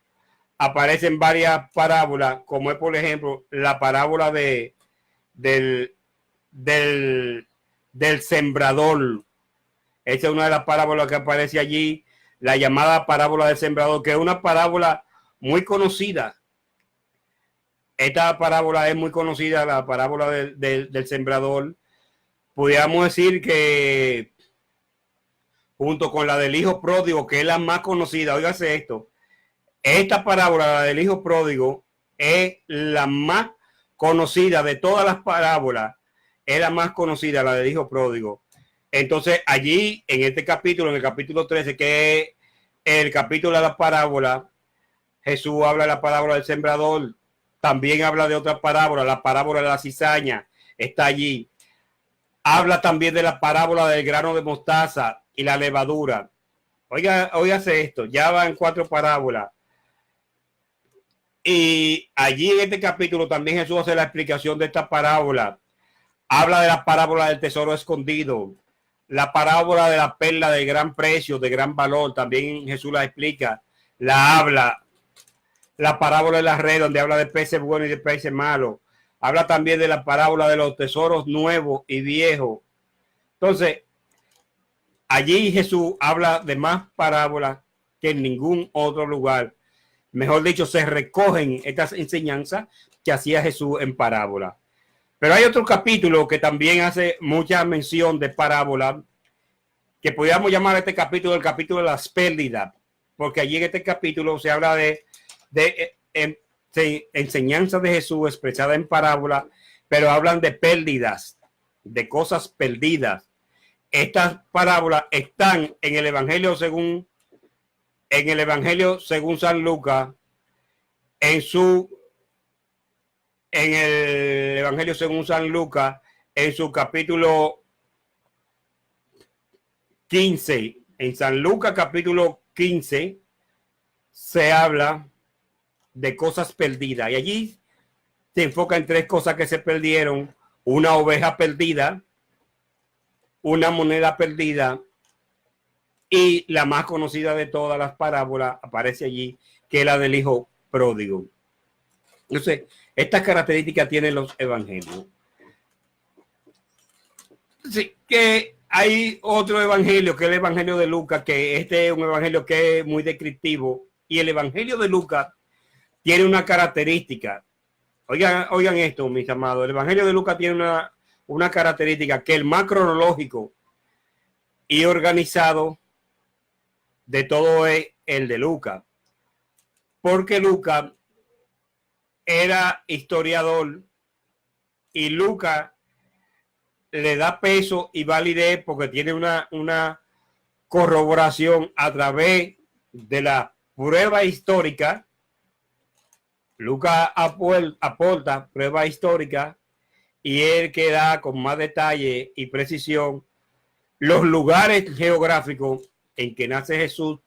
aparecen varias parábolas, como es, por ejemplo, la parábola del sembrador. Esa es una de las parábolas que aparece allí, la llamada parábola del sembrador, que es una parábola muy conocida. Esta parábola es muy conocida, la parábola del sembrador. Pudiéramos decir que junto con la del hijo pródigo, que es la más conocida, óigase esto, esta parábola, la del hijo pródigo, es la más conocida de todas las parábolas, es la más conocida, la del hijo pródigo. Entonces allí, en este capítulo, en el capítulo 13, que es el capítulo de la parábola, Jesús habla de la parábola del sembrador. También habla de otra parábola, la parábola de la cizaña, está allí. Habla también de la parábola del grano de mostaza y la levadura. Óigase esto, ya van 4 parábolas. Y allí en este capítulo también Jesús hace la explicación de esta parábola. Habla de la parábola del tesoro escondido, la parábola de la perla de gran precio, de gran valor. También Jesús la explica, la habla. La parábola de la red, donde habla de peces buenos y de peces malos. Habla también de la parábola de los tesoros nuevos y viejos. Entonces, allí Jesús habla de más parábolas que en ningún otro lugar. Mejor dicho, se recogen estas enseñanzas que hacía Jesús en parábola. Pero hay otro capítulo que también hace mucha mención de parábola, que podríamos llamar este capítulo el capítulo de las pérdidas, porque allí en este capítulo se habla de enseñanza de Jesús expresada en parábola, pero hablan de pérdidas, de cosas perdidas. Estas parábolas están en el Evangelio según San Lucas, en el Evangelio según San Lucas, en su capítulo 15. En San Lucas capítulo 15 se habla de cosas perdidas, y allí se enfoca en 3 cosas que se perdieron: una oveja perdida, una moneda perdida, y la más conocida de todas las parábolas aparece allí, que es la del hijo pródigo. Entonces, estas características tienen los evangelios. Sí, que hay otro evangelio, que es el evangelio de Lucas, que este es un evangelio que es muy descriptivo, Y el Evangelio de Lucas tiene una característica. Oigan esto, mis amados. El Evangelio de Lucas tiene una característica, que el más cronológico y organizado de todo es el de Lucas. Porque Lucas era historiador y Lucas le da peso y validez porque tiene una corroboración a través de la prueba histórica. Lucas aporta prueba histórica y él que da con más detalle y precisión los lugares geográficos en que nace Jesús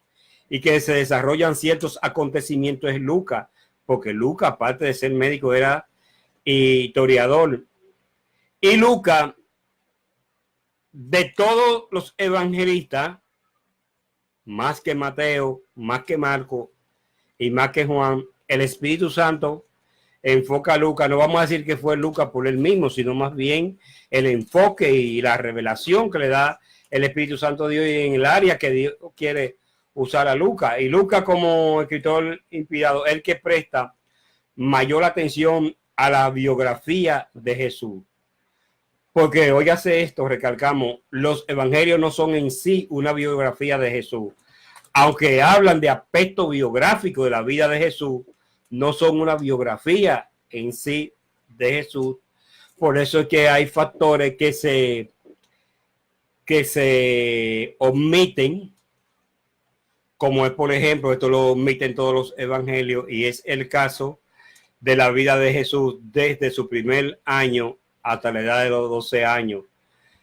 y que se desarrollan ciertos acontecimientos en Lucas, porque Lucas, aparte de ser médico, era historiador. Y Lucas, de todos los evangelistas, más que Mateo, más que Marco y más que Juan, el Espíritu Santo enfoca a Lucas. No vamos a decir que fue Lucas por él mismo, sino más bien el enfoque y la revelación que le da el Espíritu Santo de Dios en el área que Dios quiere usar a Lucas. Y Lucas, como escritor inspirado, el que presta mayor atención a la biografía de Jesús. Porque, óigase esto, recalcamos, los evangelios no son en sí una biografía de Jesús. Aunque hablan de aspectos biográficos de la vida de Jesús, no son una biografía en sí de Jesús. Por eso es que hay factores que se omiten, como es, por ejemplo, esto lo omiten todos los evangelios, y es el caso de la vida de Jesús desde su primer año hasta la edad de los 12 años.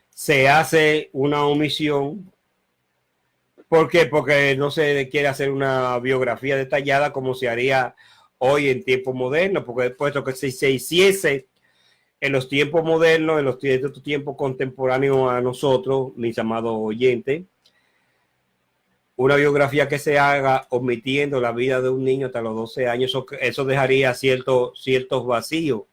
Se hace una omisión. ¿Por qué? Porque no se quiere hacer una biografía detallada como se haría hoy en tiempos modernos, porque puesto que si se hiciese en los tiempos modernos, en los tiempos contemporáneos a nosotros, mis amados oyentes, una biografía que se haga omitiendo la vida de un niño hasta los 12 años, eso dejaría ciertos vacíos.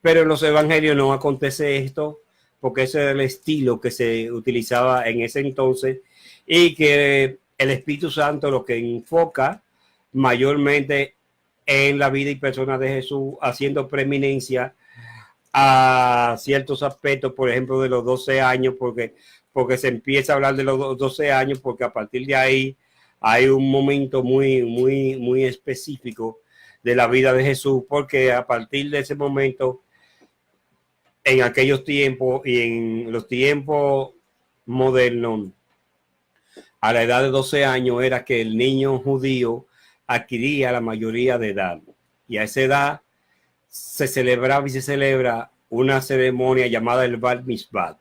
Pero en los evangelios no acontece esto, porque ese era el estilo que se utilizaba en ese entonces y que el Espíritu Santo lo que enfoca mayormente en la vida y persona de Jesús, haciendo preeminencia a ciertos aspectos, por ejemplo, de los 12 años, porque se empieza a hablar de los 12 años, porque a partir de ahí hay un momento muy específico de la vida de Jesús, porque a partir de ese momento, en aquellos tiempos y en los tiempos modernos, a la edad de 12 años era que el niño judío adquiría la mayoría de edad. Y a esa edad se celebraba y se celebra una ceremonia llamada el Bar Mitzvah.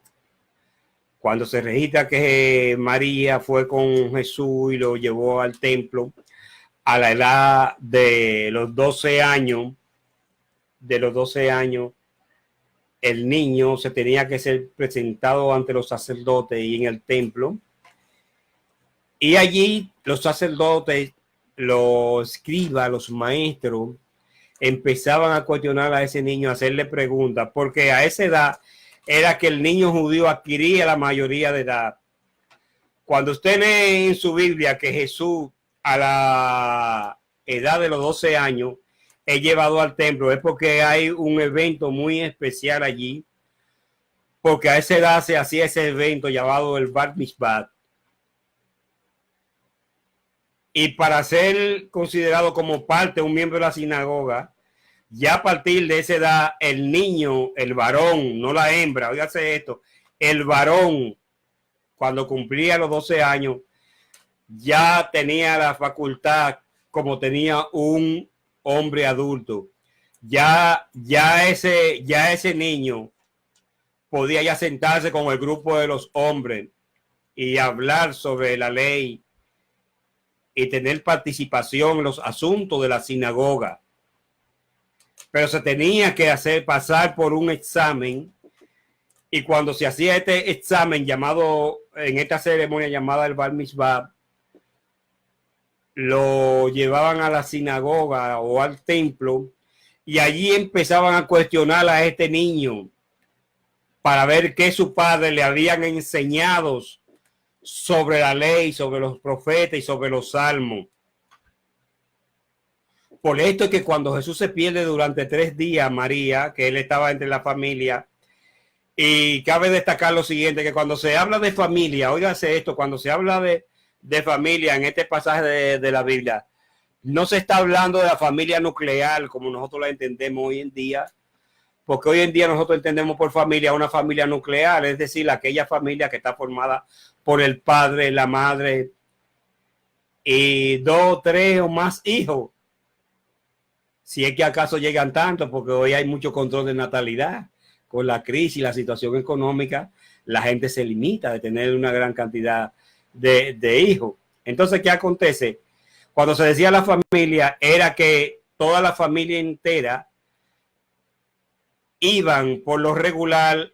Cuando se registra que María fue con Jesús y lo llevó al templo a la edad de los 12 años, el niño se tenía que ser presentado ante los sacerdotes y en el templo. Y allí los sacerdotes, los escribas, los maestros, empezaban a cuestionar a ese niño, a hacerle preguntas, porque a esa edad era que el niño judío adquiría la mayoría de edad. Cuando usted lee en su Biblia que Jesús a la edad de los 12 años es llevado al templo, es porque hay un evento muy especial allí, porque a esa edad se hacía ese evento llamado el Bar Mitzvah. Y para ser considerado como parte, un miembro de la sinagoga, ya a partir de esa edad, el niño, el varón, no la hembra, óigase esto, el varón, cuando cumplía los 12 años, ya tenía la facultad como tenía un hombre adulto. Ya ese niño podía ya sentarse con el grupo de los hombres y hablar sobre la ley y tener participación en los asuntos de la sinagoga. Pero se tenía que pasar por un examen, y cuando se hacía este examen llamado, en esta ceremonia llamada el Bar Mitzvah, lo llevaban a la sinagoga o al templo, y allí empezaban a cuestionar a este niño para ver qué sus padres le habían enseñado sobre la ley, sobre los profetas y sobre los salmos. Por esto es que cuando Jesús se pierde durante 3 días, María, que él estaba entre la familia, y cabe destacar lo siguiente, que cuando se habla de familia, óigase esto, cuando se habla de familia en este pasaje de la Biblia, no se está hablando de la familia nuclear como nosotros la entendemos hoy en día, porque hoy en día nosotros entendemos por familia una familia nuclear, es decir, aquella familia que está formada por el padre, la madre y 2, 3 o más hijos. Si es que acaso llegan tanto, porque hoy hay mucho control de natalidad. Con la crisis y la situación económica, la gente se limita de tener una gran cantidad de hijos. Entonces, ¿qué acontece? Cuando se decía la familia, era que toda la familia entera iban por lo regular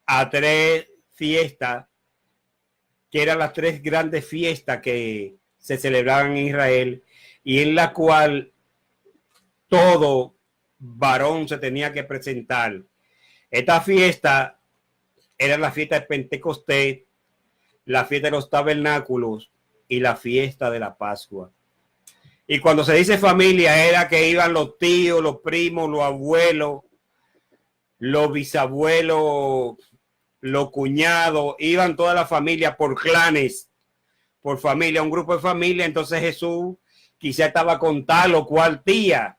a 3 fiestas, que eran las 3 grandes fiestas que se celebraban en Israel, y en la cual todo varón se tenía que presentar. Esta fiesta era la fiesta de Pentecostés, la fiesta de los tabernáculos y la fiesta de la Pascua. Y cuando se dice familia, era que iban los tíos, los primos, los abuelos, los bisabuelos, los cuñados, iban toda la familia por clanes, por familia, un grupo de familia. Entonces Jesús quizá estaba con tal o cual tía,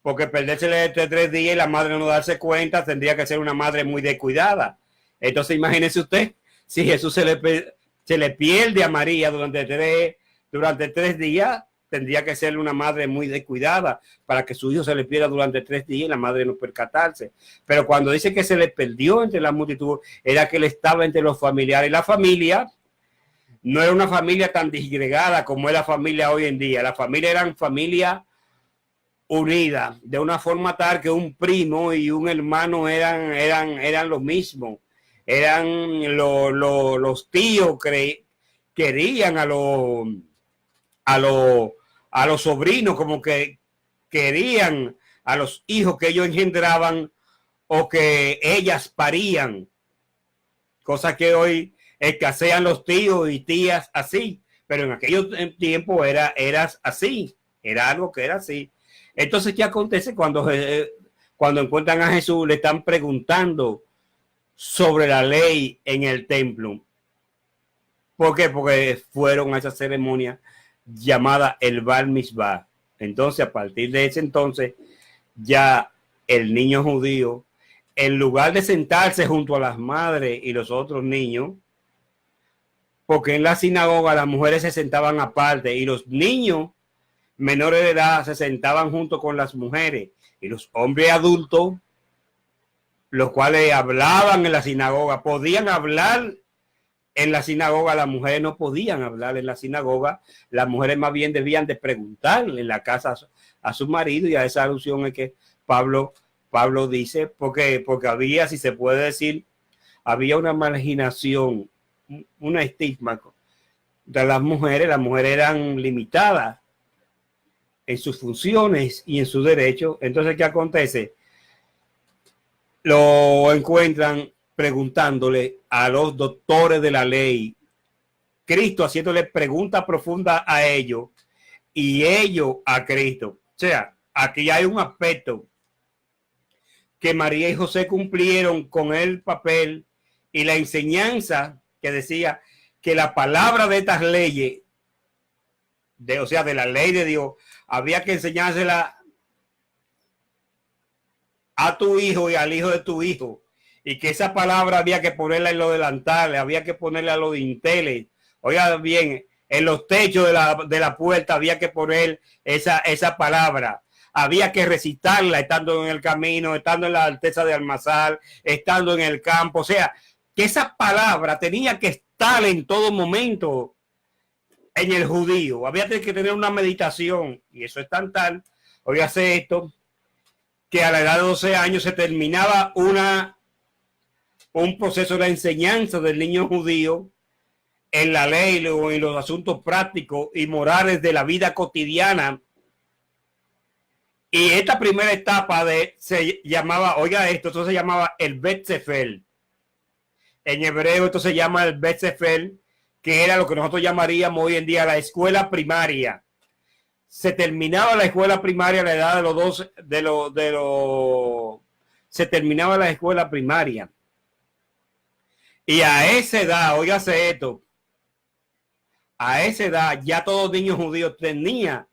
porque perdérsele este 3 días y la madre no darse cuenta, tendría que ser una madre muy descuidada. Entonces imagínese usted, si Jesús se le pierde a María durante 3 días, tendría que ser una madre muy descuidada para que su hijo se le pierda durante 3 días y la madre no percatarse. Pero cuando dice que se le perdió entre la multitud, era que él estaba entre los familiares. Y la familia no era una familia tan disgregada como es la familia hoy en día. La familia eran familia unida de una forma tal que un primo y un hermano eran lo mismo. Eran los tíos querían a los sobrinos, como que querían a los hijos que ellos engendraban o que ellas parían, cosa que hoy escasean los tíos y tías así, pero en aquellos tiempos era así, era algo que era así. Entonces, ¿qué acontece cuando encuentran a Jesús? Le están preguntando sobre la ley en el templo. ¿Por qué? Porque fueron a esa ceremonia llamada el Bar Mitzvah. Entonces, a partir de ese entonces, ya el niño judío, en lugar de sentarse junto a las madres y los otros niños, porque en la sinagoga las mujeres se sentaban aparte y los niños menores de edad se sentaban junto con las mujeres, y los hombres adultos, los cuales hablaban en la sinagoga, podían hablar en la sinagoga. Las mujeres no podían hablar en la sinagoga. Las mujeres más bien debían de preguntarle en la casa a su marido, y a esa alusión es que Pablo dice, porque había, si se puede decir, había una marginación, una estigma de las mujeres. Las mujeres eran limitadas en sus funciones y en sus derechos. Entonces, ¿qué acontece? Lo encuentran preguntándole a los doctores de la ley, Cristo haciéndole preguntas profundas a ellos y ellos a Cristo. O sea, aquí hay un aspecto que María y José cumplieron con el papel y la enseñanza que decía que la palabra de estas leyes, o sea, de la ley de Dios, había que enseñársela a tu hijo y al hijo de tu hijo, y que esa palabra había que ponerla en los delantales, había que ponerla en los dinteles. Oiga bien, en los techos de la puerta había que poner esa palabra. Había que recitarla estando en el camino, estando en la alteza de almazar, estando en el campo. O sea, que esa palabra tenía que estar en todo momento en el judío. Había que tener una meditación, y eso es tan tal, oígase esto, que a la edad de 12 años se terminaba un proceso de enseñanza del niño judío en la ley o en los asuntos prácticos y morales de la vida cotidiana. Y esta primera etapa se llamaba, oiga esto se llamaba el Bet Sefer. En hebreo esto se llama el Bet Sefer, que era lo que nosotros llamaríamos hoy en día la escuela primaria. Se terminaba la escuela primaria a la edad de los 12, se terminaba la escuela primaria. Y a esa edad, óigase esto, a esa edad ya todo niño judío tenía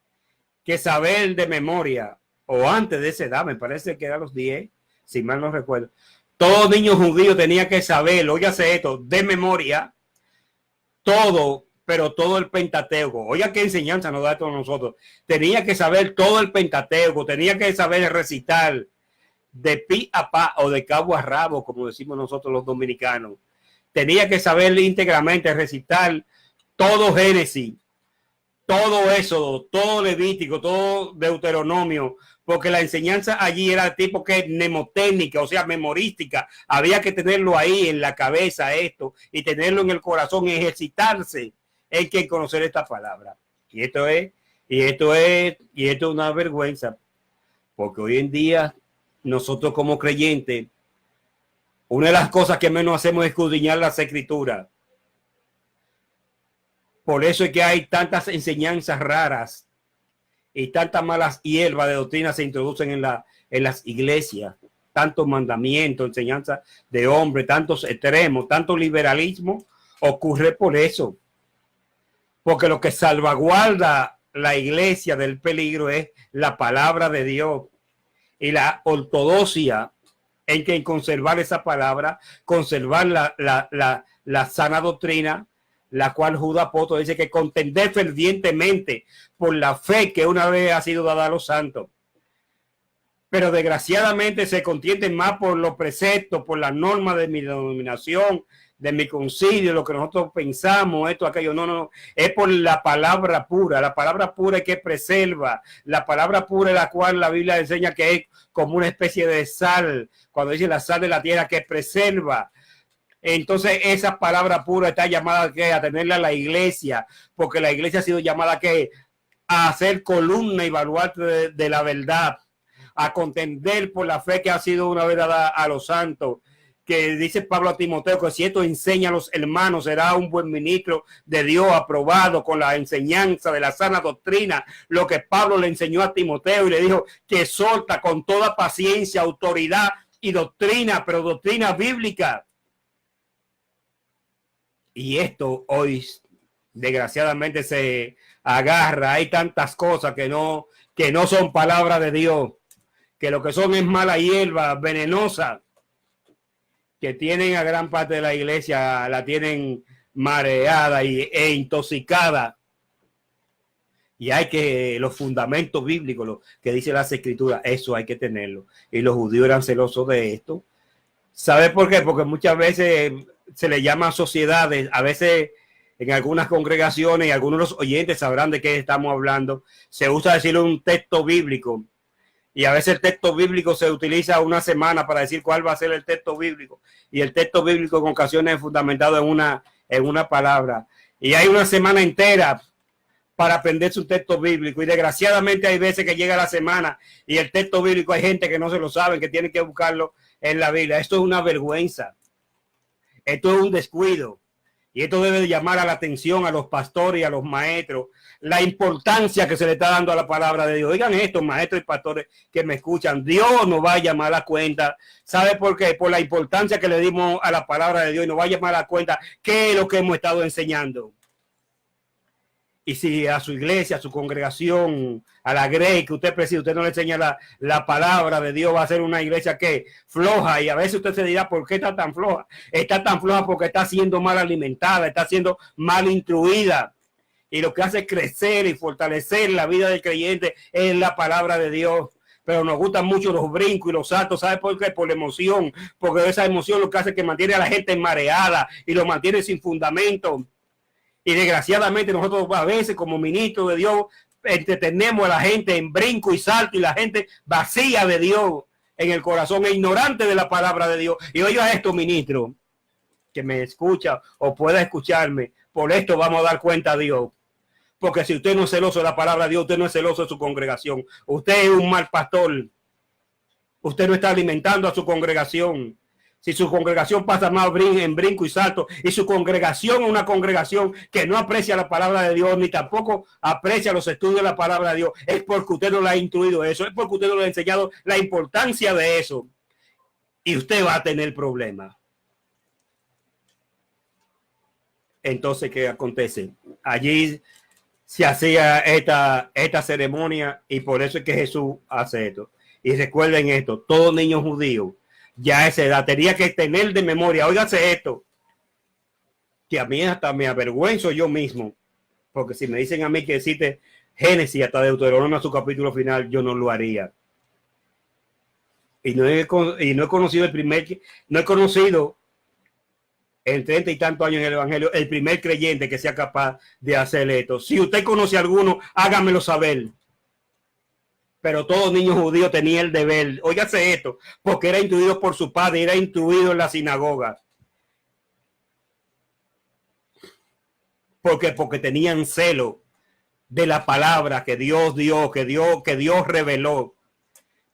que saber de memoria, o antes de esa edad, me parece que era los 10, si mal no recuerdo. Todo niño judío tenía que saber, óigase esto, de memoria, todo, pero todo el Pentateuco. Oiga qué enseñanza nos da esto a nosotros. Tenía que saber todo el Pentateuco, tenía que saber recitar de pi a pa o de cabo a rabo, como decimos nosotros los dominicanos. Tenía que saber íntegramente recitar todo Génesis, todo Éxodo, todo Levítico, todo Deuteronomio, porque la enseñanza allí era tipo que mnemotécnica, o sea, memorística. Había que tenerlo ahí en la cabeza esto y tenerlo en el corazón, ejercitarse en que conocer esta palabra. Y esto es una vergüenza, porque hoy en día nosotros como creyentes, una de las cosas que menos hacemos es escudriñar las escrituras. Por eso es que hay tantas enseñanzas raras y tantas malas hierbas de doctrina se introducen en las iglesias. Tantos mandamientos, enseñanzas de hombre, tantos extremos, tanto liberalismo, ocurre por eso. Porque lo que salvaguarda la iglesia del peligro es la palabra de Dios y la ortodoxia en que conservar esa palabra, conservar la sana doctrina, la cual Judas Apóstol dice que contender fervientemente por la fe que una vez ha sido dada a los santos. Pero desgraciadamente se contienden más por los preceptos, por las normas de mi denominación, de mi concilio, lo que nosotros pensamos, esto, aquello. No, es por la palabra pura. La palabra pura es que preserva, la palabra pura es la cual la Biblia enseña que es como una especie de sal, cuando dice la sal de la tierra que preserva. Entonces esa palabra pura está llamada a tenerla a la iglesia, porque la iglesia ha sido llamada a hacer columna y baluarte de la verdad, a contender por la fe que ha sido una vez dada a los santos, que dice Pablo a Timoteo que si esto enseña a los hermanos será un buen ministro de Dios, aprobado con la enseñanza de la sana doctrina, lo que Pablo le enseñó a Timoteo y le dijo que exhorta con toda paciencia, autoridad y doctrina, pero doctrina bíblica. Y esto hoy desgraciadamente se agarra, hay tantas cosas que no son palabra de Dios, que lo que son es mala hierba venenosa, que tienen a gran parte de la iglesia, la tienen mareada e intoxicada. Y hay que, los fundamentos bíblicos, lo que dice las escrituras, eso hay que tenerlo. Y los judíos eran celosos de esto. ¿Sabe por qué? Porque muchas veces se le llama sociedades, a veces en algunas congregaciones, y algunos de los oyentes sabrán de qué estamos hablando, se usa decir un texto bíblico. Y a veces el texto bíblico se utiliza una semana para decir cuál va a ser el texto bíblico. Y el texto bíblico en ocasiones es fundamentado en una palabra. Y hay una semana entera para aprender su texto bíblico. Y desgraciadamente hay veces que llega la semana y el texto bíblico hay gente que no se lo sabe, que tiene que buscarlo en la Biblia. Esto es una vergüenza. Esto es un descuido. Y esto debe llamar a la atención a los pastores y a los maestros, la importancia que se le está dando a la palabra de Dios. Oigan esto, maestros y pastores que me escuchan, Dios nos va a llamar a la cuenta. ¿Sabe por qué? Por la importancia que le dimos a la palabra de Dios, y nos va a llamar a la cuenta qué es lo que hemos estado enseñando. Y si a su iglesia, a su congregación, a la grey que usted preside, usted no le enseña la palabra de Dios, va a ser una iglesia que floja. Y a veces usted se dirá, ¿por qué está tan floja? Está tan floja porque está siendo mal alimentada, está siendo mal instruida. Y lo que hace crecer y fortalecer la vida del creyente es la palabra de Dios. Pero nos gustan mucho los brincos y los saltos. ¿Sabe por qué? Por la emoción. Porque esa emoción lo que hace es que mantiene a la gente mareada y lo mantiene sin fundamento. Y desgraciadamente nosotros a veces como ministros de Dios entretenemos a la gente en brinco y salto, y la gente vacía de Dios en el corazón e ignorante de la palabra de Dios. Y oiga esto, ministro, que me escucha o pueda escucharme, por esto vamos a dar cuenta a Dios. Porque si usted no es celoso de la palabra de Dios, usted no es celoso de su congregación. Usted es un mal pastor. Usted no está alimentando a su congregación. Si su congregación pasa más en brinco y salto, y su congregación es una congregación que no aprecia la palabra de Dios, ni tampoco aprecia los estudios de la palabra de Dios, es porque usted no le ha instruido eso, es porque usted no le ha enseñado la importancia de eso. Y usted va a tener problemas. Entonces, ¿qué acontece? Allí se hacía esta ceremonia, y por eso es que Jesús hace esto. Y recuerden esto, todo niño judío ya a esa edad tenía que tener de memoria, óigase esto, que a mí hasta me avergüenzo yo mismo, porque si me dicen a mí que existe Génesis hasta Deuteronomio a su capítulo final, yo no lo haría. Y no he conocido no he conocido en 30 y tantos años en el Evangelio el primer creyente que sea capaz de hacer esto. Si usted conoce a alguno, hágamelo saber. Pero todo niño judío tenía el deber, óigase esto, porque era instruido por su padre, era instruido en la sinagoga. Porque tenían celo de la palabra que Dios dio, que Dios reveló.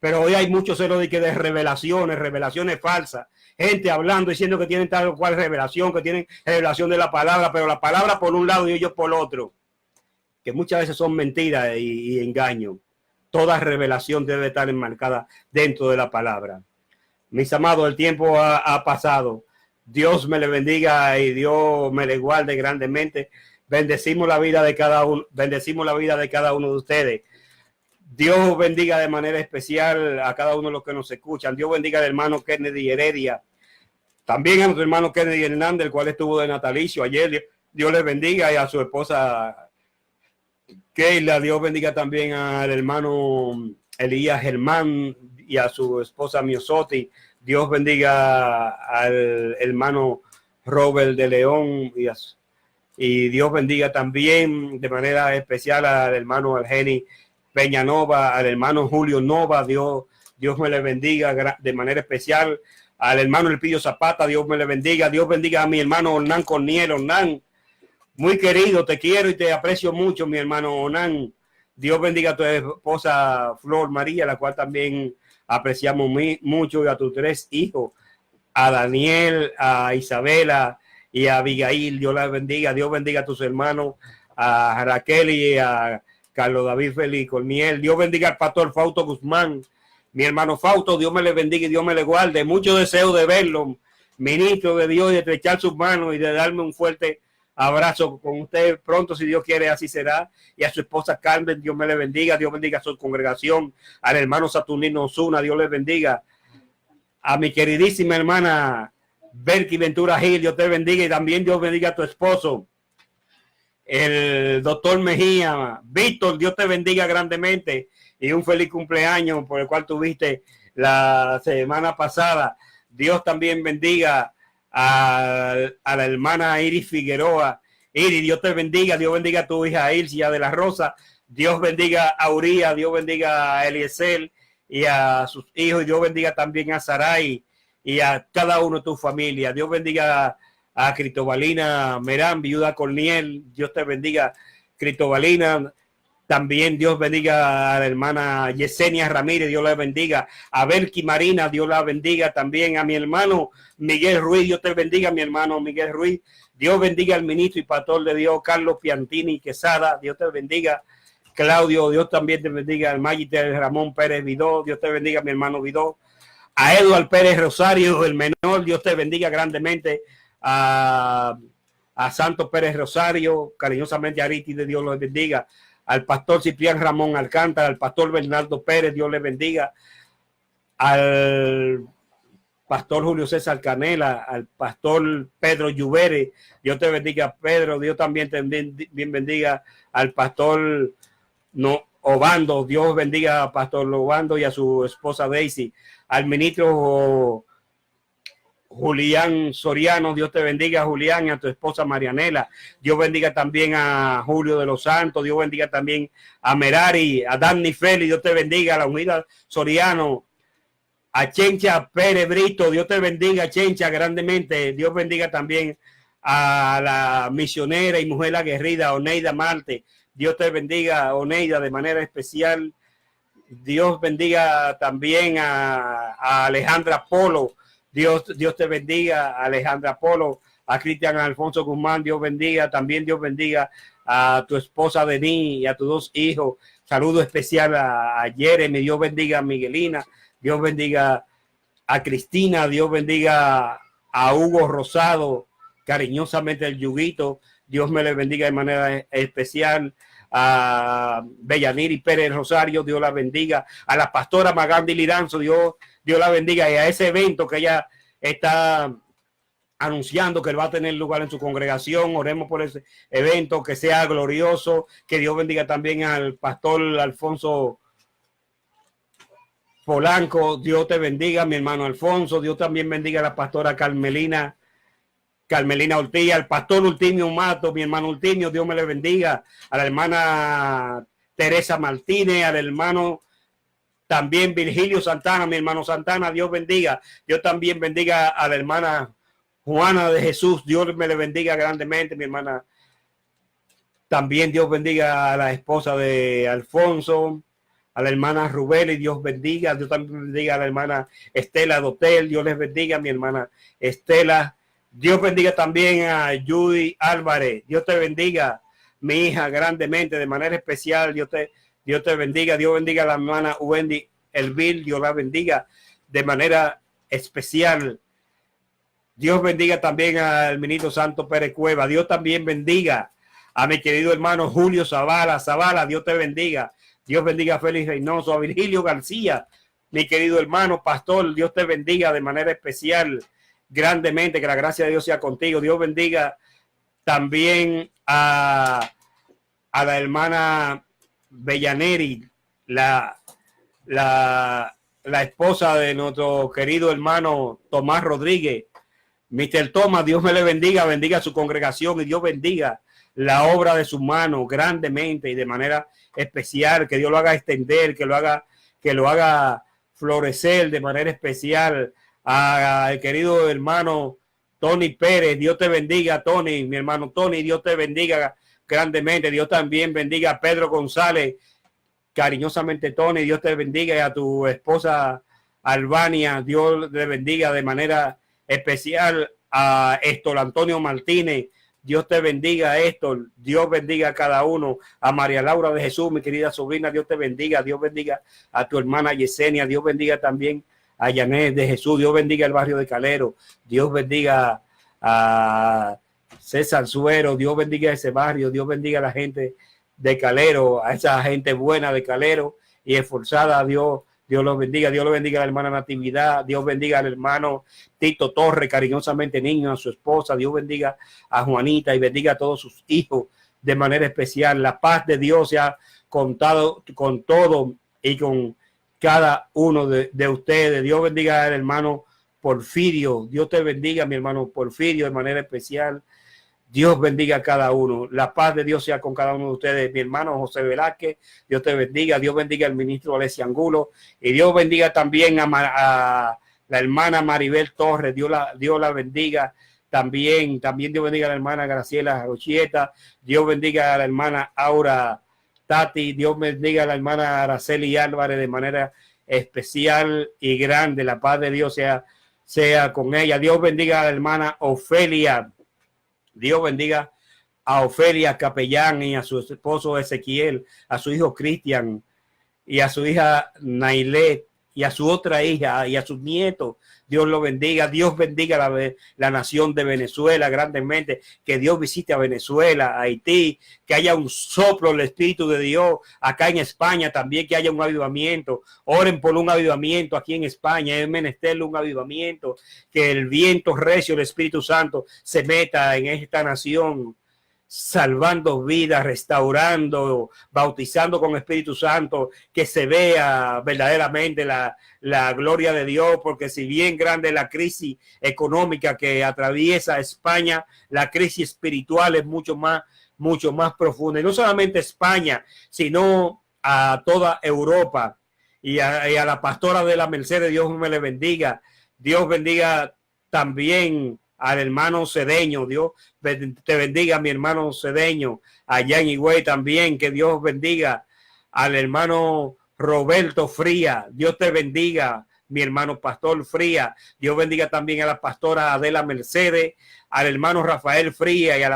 Pero hoy hay mucho celo de revelaciones falsas. Gente hablando, diciendo que tienen tal o cual revelación, que tienen revelación de la palabra, pero la palabra por un lado y ellos por otro. Que muchas veces son mentiras y engaños. Toda revelación debe estar enmarcada dentro de la palabra. Mis amados, el tiempo ha pasado. Dios me le bendiga y Dios me le guarde grandemente. Bendecimos la vida de cada uno. Bendecimos la vida de cada uno de ustedes. Dios bendiga de manera especial a cada uno de los que nos escuchan. Dios bendiga al hermano Kennedy Heredia. También a nuestro hermano Kennedy Hernández, el cual estuvo de natalicio ayer. Dios les bendiga, y a su esposa Keila. Dios bendiga también al hermano Elías Germán y a su esposa Miosotti. Dios bendiga al hermano Robert de León y Dios bendiga también de manera especial al hermano Argeni Peñanova, al hermano Julio Nova. Dios me le bendiga de manera especial al hermano Elpidio Zapata. Dios me le bendiga. Dios bendiga a mi hermano Hernán Corniel. Hernán, muy querido, te quiero y te aprecio mucho, mi hermano Hernán. Dios bendiga a tu esposa Flor María, la cual también apreciamos mucho, y a tus 3 hijos, a Daniel, a Isabela y a Abigail. Dios la bendiga. Dios bendiga a tus hermanos, a Raquel y a Carlos David Félix Corniel. Dios bendiga al pastor Fausto Guzmán, mi hermano Fausto. Dios me le bendiga y Dios me le guarde. Mucho deseo de verlo, ministro de Dios, y de estrechar sus manos y de darme un fuerte abrazo con usted pronto, si Dios quiere, así será. Y a su esposa Carmen, Dios me le bendiga. Dios bendiga a su congregación, al hermano Saturnino Osuna, Dios le bendiga. A mi queridísima hermana Berky Ventura Gil, Dios te bendiga, y también Dios bendiga a tu esposo, el doctor Mejía. Víctor, Dios te bendiga grandemente y un feliz cumpleaños por el cual tuviste la semana pasada. Dios también bendiga a la hermana Iris Figueroa. Iris, Dios te bendiga. Dios bendiga a tu hija Ilcia de la Rosa. Dios bendiga a Uría. Dios bendiga a Eliezer y a sus hijos. Dios bendiga también a Sarai y a cada uno de tu familia. Dios bendiga a Cristobalina Merán, viuda Corniel. Dios te bendiga, Cristobalina. También Dios bendiga a la hermana Yesenia Ramírez, Dios la bendiga. A Berky Marina, Dios la bendiga. También a mi hermano Miguel Ruiz, Dios te bendiga, mi hermano Miguel Ruiz. Dios bendiga al ministro y pastor de Dios, Carlos Piantini Quesada, Dios te bendiga. Claudio, Dios también te bendiga. Al Magister Ramón Pérez Vidó, Dios te bendiga, mi hermano Vidó. A Eduardo Pérez Rosario, el menor, Dios te bendiga grandemente. A Santos Pérez Rosario, cariñosamente a Ariti, de Dios los bendiga. Al pastor Ciprián Ramón Alcántara, al pastor Bernardo Pérez, Dios le bendiga. Al pastor Julio César Canela, al pastor Pedro Lluvere, Dios te bendiga, Pedro. Dios también te bendiga al pastor Obando, Dios bendiga a pastor Obando y a su esposa Daisy. Al ministro Julián Soriano, Dios te bendiga, Julián, y a tu esposa Marianela. Dios bendiga también a Julio de los Santos. Dios bendiga también a Merari, a Danny Félix. Dios te bendiga, a la unidad Soriano, a Chencha Pérez Brito. Dios te bendiga, Chencha, grandemente. Dios bendiga también a la misionera y mujer aguerrida Oneida Marte. Dios te bendiga, Oneida, de manera especial. Dios bendiga también a Alejandra Polo. Dios te bendiga, a Alejandra Polo, a Cristian Alfonso Guzmán, Dios bendiga, también Dios bendiga a tu esposa Denis y a tus 2 hijos. Saludo especial a Jeremy, Dios bendiga a Miguelina, Dios bendiga a Cristina, Dios bendiga a Hugo Rosado, cariñosamente el Yuguito, Dios me le bendiga de manera especial. A Bellaniri Pérez Rosario, Dios la bendiga, a la pastora Magandi Liranzo, Dios la bendiga, y a ese evento que ella está anunciando que va a tener lugar en su congregación. Oremos por ese evento, que sea glorioso, que Dios bendiga también al pastor Alfonso Polanco, Dios te bendiga, mi hermano Alfonso, Dios también bendiga a la pastora Carmelina Ortiz, al pastor Ultimio Mato, mi hermano Ultimio, Dios me le bendiga, a la hermana Teresa Martínez, al hermano también Virgilio Santana, mi hermano Santana, Dios bendiga, Dios también bendiga a la hermana Juana de Jesús, Dios me le bendiga grandemente, mi hermana, también Dios bendiga a la esposa de Alfonso, a la hermana Rubeli, Dios bendiga, Dios también bendiga a la hermana Estela Dotel, Dios les bendiga, mi hermana Estela. Dios bendiga también a Judy Álvarez. Dios te bendiga, mi hija, grandemente, de manera especial. Dios te bendiga. Dios bendiga a la hermana Wendy Elvil. Dios la bendiga de manera especial. Dios bendiga también al ministro Santo Pérez Cueva. Dios también bendiga a mi querido hermano Julio Zavala. Dios te bendiga. Dios bendiga a Félix Reynoso, a Virgilio García, mi querido hermano pastor. Dios te bendiga de manera especial. Grandemente, que la gracia de Dios sea contigo. Dios bendiga también a la hermana Bellaneri, la esposa de nuestro querido hermano Tomás Rodríguez. Mr. Tomás, Dios me le bendiga, bendiga a su congregación y Dios bendiga la obra de su mano grandemente y de manera especial, que Dios lo haga extender, que lo haga florecer de manera especial. Al querido hermano Tony Pérez, Dios te bendiga, Tony, mi hermano Tony, Dios te bendiga grandemente. Dios también bendiga a Pedro González, cariñosamente Tony, Dios te bendiga, y a tu esposa Albania, Dios te bendiga de manera especial. A Héctor Antonio Martínez, Dios te bendiga, Héctor, Dios bendiga a cada uno. A María Laura de Jesús, mi querida sobrina, Dios te bendiga, Dios bendiga a tu hermana Yesenia, Dios bendiga también a Janet de Jesús, Dios bendiga el barrio de Calero, Dios bendiga a César Suero, Dios bendiga ese barrio, Dios bendiga a la gente de Calero, a esa gente buena de Calero y esforzada. Dios los bendiga, Dios lo bendiga a la hermana Natividad, Dios bendiga al hermano Tito Torre, cariñosamente niño, a su esposa, Dios bendiga a Juanita y bendiga a todos sus hijos de manera especial. La paz de Dios se ha contado con todo y con cada uno de ustedes. Dios bendiga al hermano Porfirio. Dios te bendiga, mi hermano Porfirio, de manera especial. Dios bendiga a cada uno. La paz de Dios sea con cada uno de ustedes. Mi hermano José Velázquez, Dios te bendiga. Dios bendiga al ministro Alessia Angulo. Y Dios bendiga también a la hermana Maribel Torres. Dios la bendiga. También Dios bendiga a la hermana Graciela Rochieta. Dios bendiga a la hermana Aura Tati, Dios bendiga a la hermana Araceli Álvarez de manera especial y grande. La paz de Dios sea con ella. Dios bendiga a la hermana Ofelia. Dios bendiga a Ofelia Capellán y a su esposo Ezequiel, a su hijo Cristian y a su hija Nailet y a su otra hija y a sus nietos. Dios lo bendiga. Dios bendiga la nación de Venezuela grandemente. Que Dios visite a Venezuela, a Haití, que haya un soplo del Espíritu de Dios. Acá en España también que haya un avivamiento. Oren por un avivamiento aquí en España. Es menester un avivamiento. Que el viento recio del Espíritu Santo se meta en esta nación, salvando vidas, restaurando, bautizando con Espíritu Santo, que se vea verdaderamente la gloria de Dios, porque si bien grande es la crisis económica que atraviesa España, la crisis espiritual es mucho más profunda. Y no solamente España, sino a toda Europa y a la pastora de la Mercedes, Dios me le bendiga. Dios bendiga también al hermano Cedeño, Dios te bendiga, mi hermano Cedeño, allá en Higüey también, que Dios bendiga al hermano Roberto Fría, Dios te bendiga, mi hermano Pastor Fría. Dios bendiga también a la pastora Adela Mercedes, al hermano Rafael Fría y a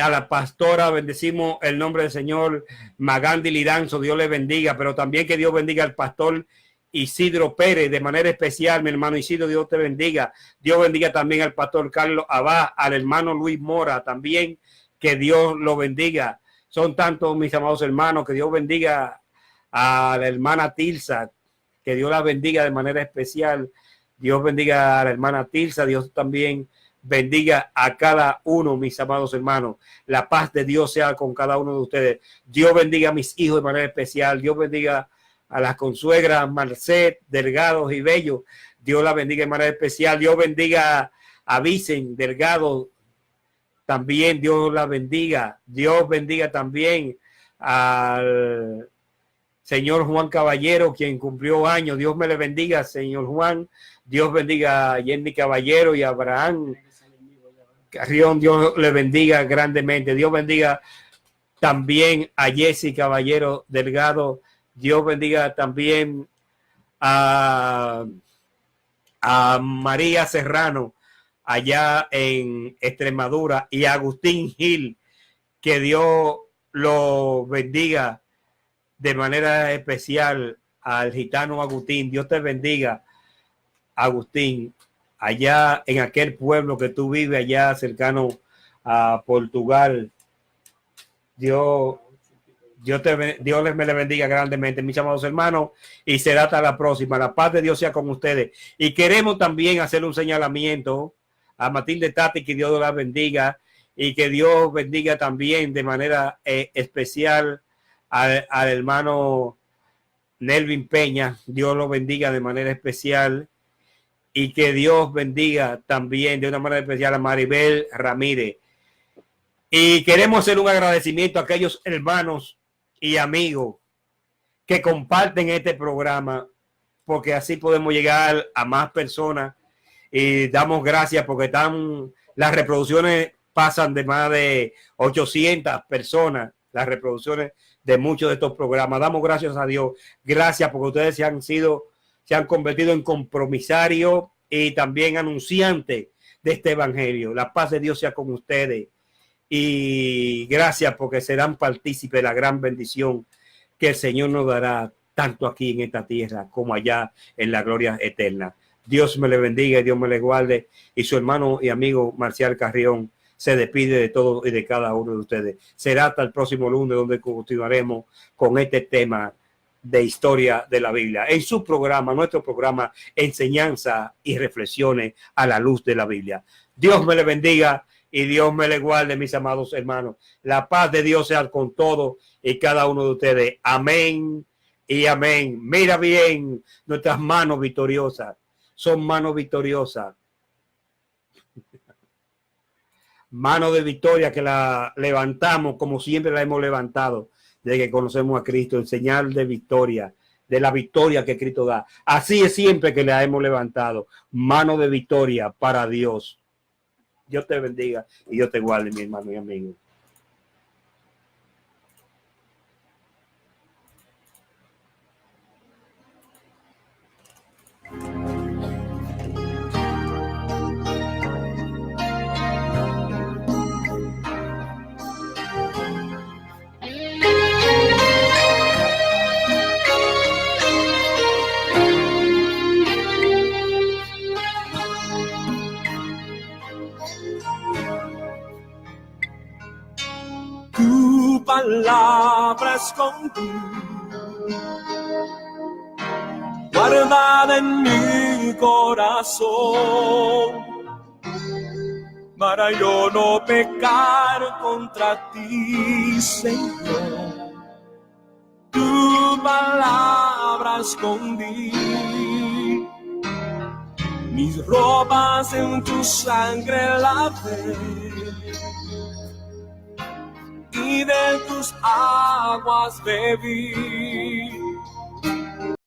la pastora, bendecimos el nombre del Señor, Magandi Lidanzo. Dios le bendiga, pero también que Dios bendiga al pastor Isidro Pérez de manera especial. Mi hermano Isidro, Dios te bendiga. Dios bendiga también al pastor Carlos Abad, al hermano Luis Mora también, que Dios lo bendiga. Son tantos mis amados hermanos. Que Dios bendiga a la hermana Tilsa, que Dios la bendiga de manera especial. Dios bendiga a la hermana Tilsa. Dios también bendiga a cada uno, mis amados hermanos. La paz de Dios sea con cada uno de ustedes. Dios bendiga a mis hijos de manera especial. Dios bendiga a las consuegras Marcet, Delgado y Bello. Dios la bendiga de manera especial. Dios bendiga a Vicen Delgado. También Dios la bendiga. Dios bendiga también al señor Juan Caballero, quien cumplió años. Dios me le bendiga, señor Juan. Dios bendiga a Jenny Caballero y a Abraham Carrión. Dios le bendiga grandemente. Dios bendiga también a Jessy Caballero Delgado. Dios bendiga también a María Serrano allá en Extremadura y a Agustín Gil. Que Dios lo bendiga de manera especial al gitano Agustín. Dios te bendiga, Agustín, allá en aquel pueblo que tú vives, allá cercano a Portugal. Dios les me le bendiga grandemente, mis amados hermanos, y será hasta la próxima. La paz de Dios sea con ustedes. Y queremos también hacer un señalamiento a Matilde Tati, que Dios la bendiga, y que Dios bendiga también de manera especial al hermano Nelvin Peña. Dios lo bendiga de manera especial, y que Dios bendiga también de una manera especial a Maribel Ramírez. Y queremos hacer un agradecimiento a aquellos hermanos y amigos que comparten este programa, porque así podemos llegar a más personas, y damos gracias porque las reproducciones pasan de más de 800 personas, las reproducciones de muchos de estos programas. Damos gracias a Dios. Gracias porque ustedes se han convertido en compromisarios y también anunciantes de este evangelio. La paz de Dios sea con ustedes. Y gracias porque serán partícipes de la gran bendición que el Señor nos dará, tanto aquí en esta tierra como allá en la gloria eterna. Dios me le bendiga y Dios me le guarde. Y su hermano y amigo Marcial Carrión se despide de todos y de cada uno de ustedes. Será hasta el próximo lunes, donde continuaremos con este tema de historia de la Biblia en su programa, nuestro programa Enseñanza y Reflexiones a la Luz de la Biblia. Dios me le bendiga y Dios me le guarde, mis amados hermanos. La paz de Dios sea con todos y cada uno de ustedes. Amén y amén. Mira bien, nuestras manos victoriosas son manos victoriosas. Mano de victoria que la levantamos como siempre la hemos levantado desde que conocemos a Cristo, en señal de victoria, de la victoria que Cristo da. Así es siempre que la hemos levantado. Mano de victoria para Dios. Dios te bendiga y Dios te guarde, mi hermano y amigo. Tu palabra escondida, guardada en mi corazón, para yo no pecar contra ti, Señor. Tu palabra escondí, mis ropas en tu sangre lavé, y de tus aguas bebí.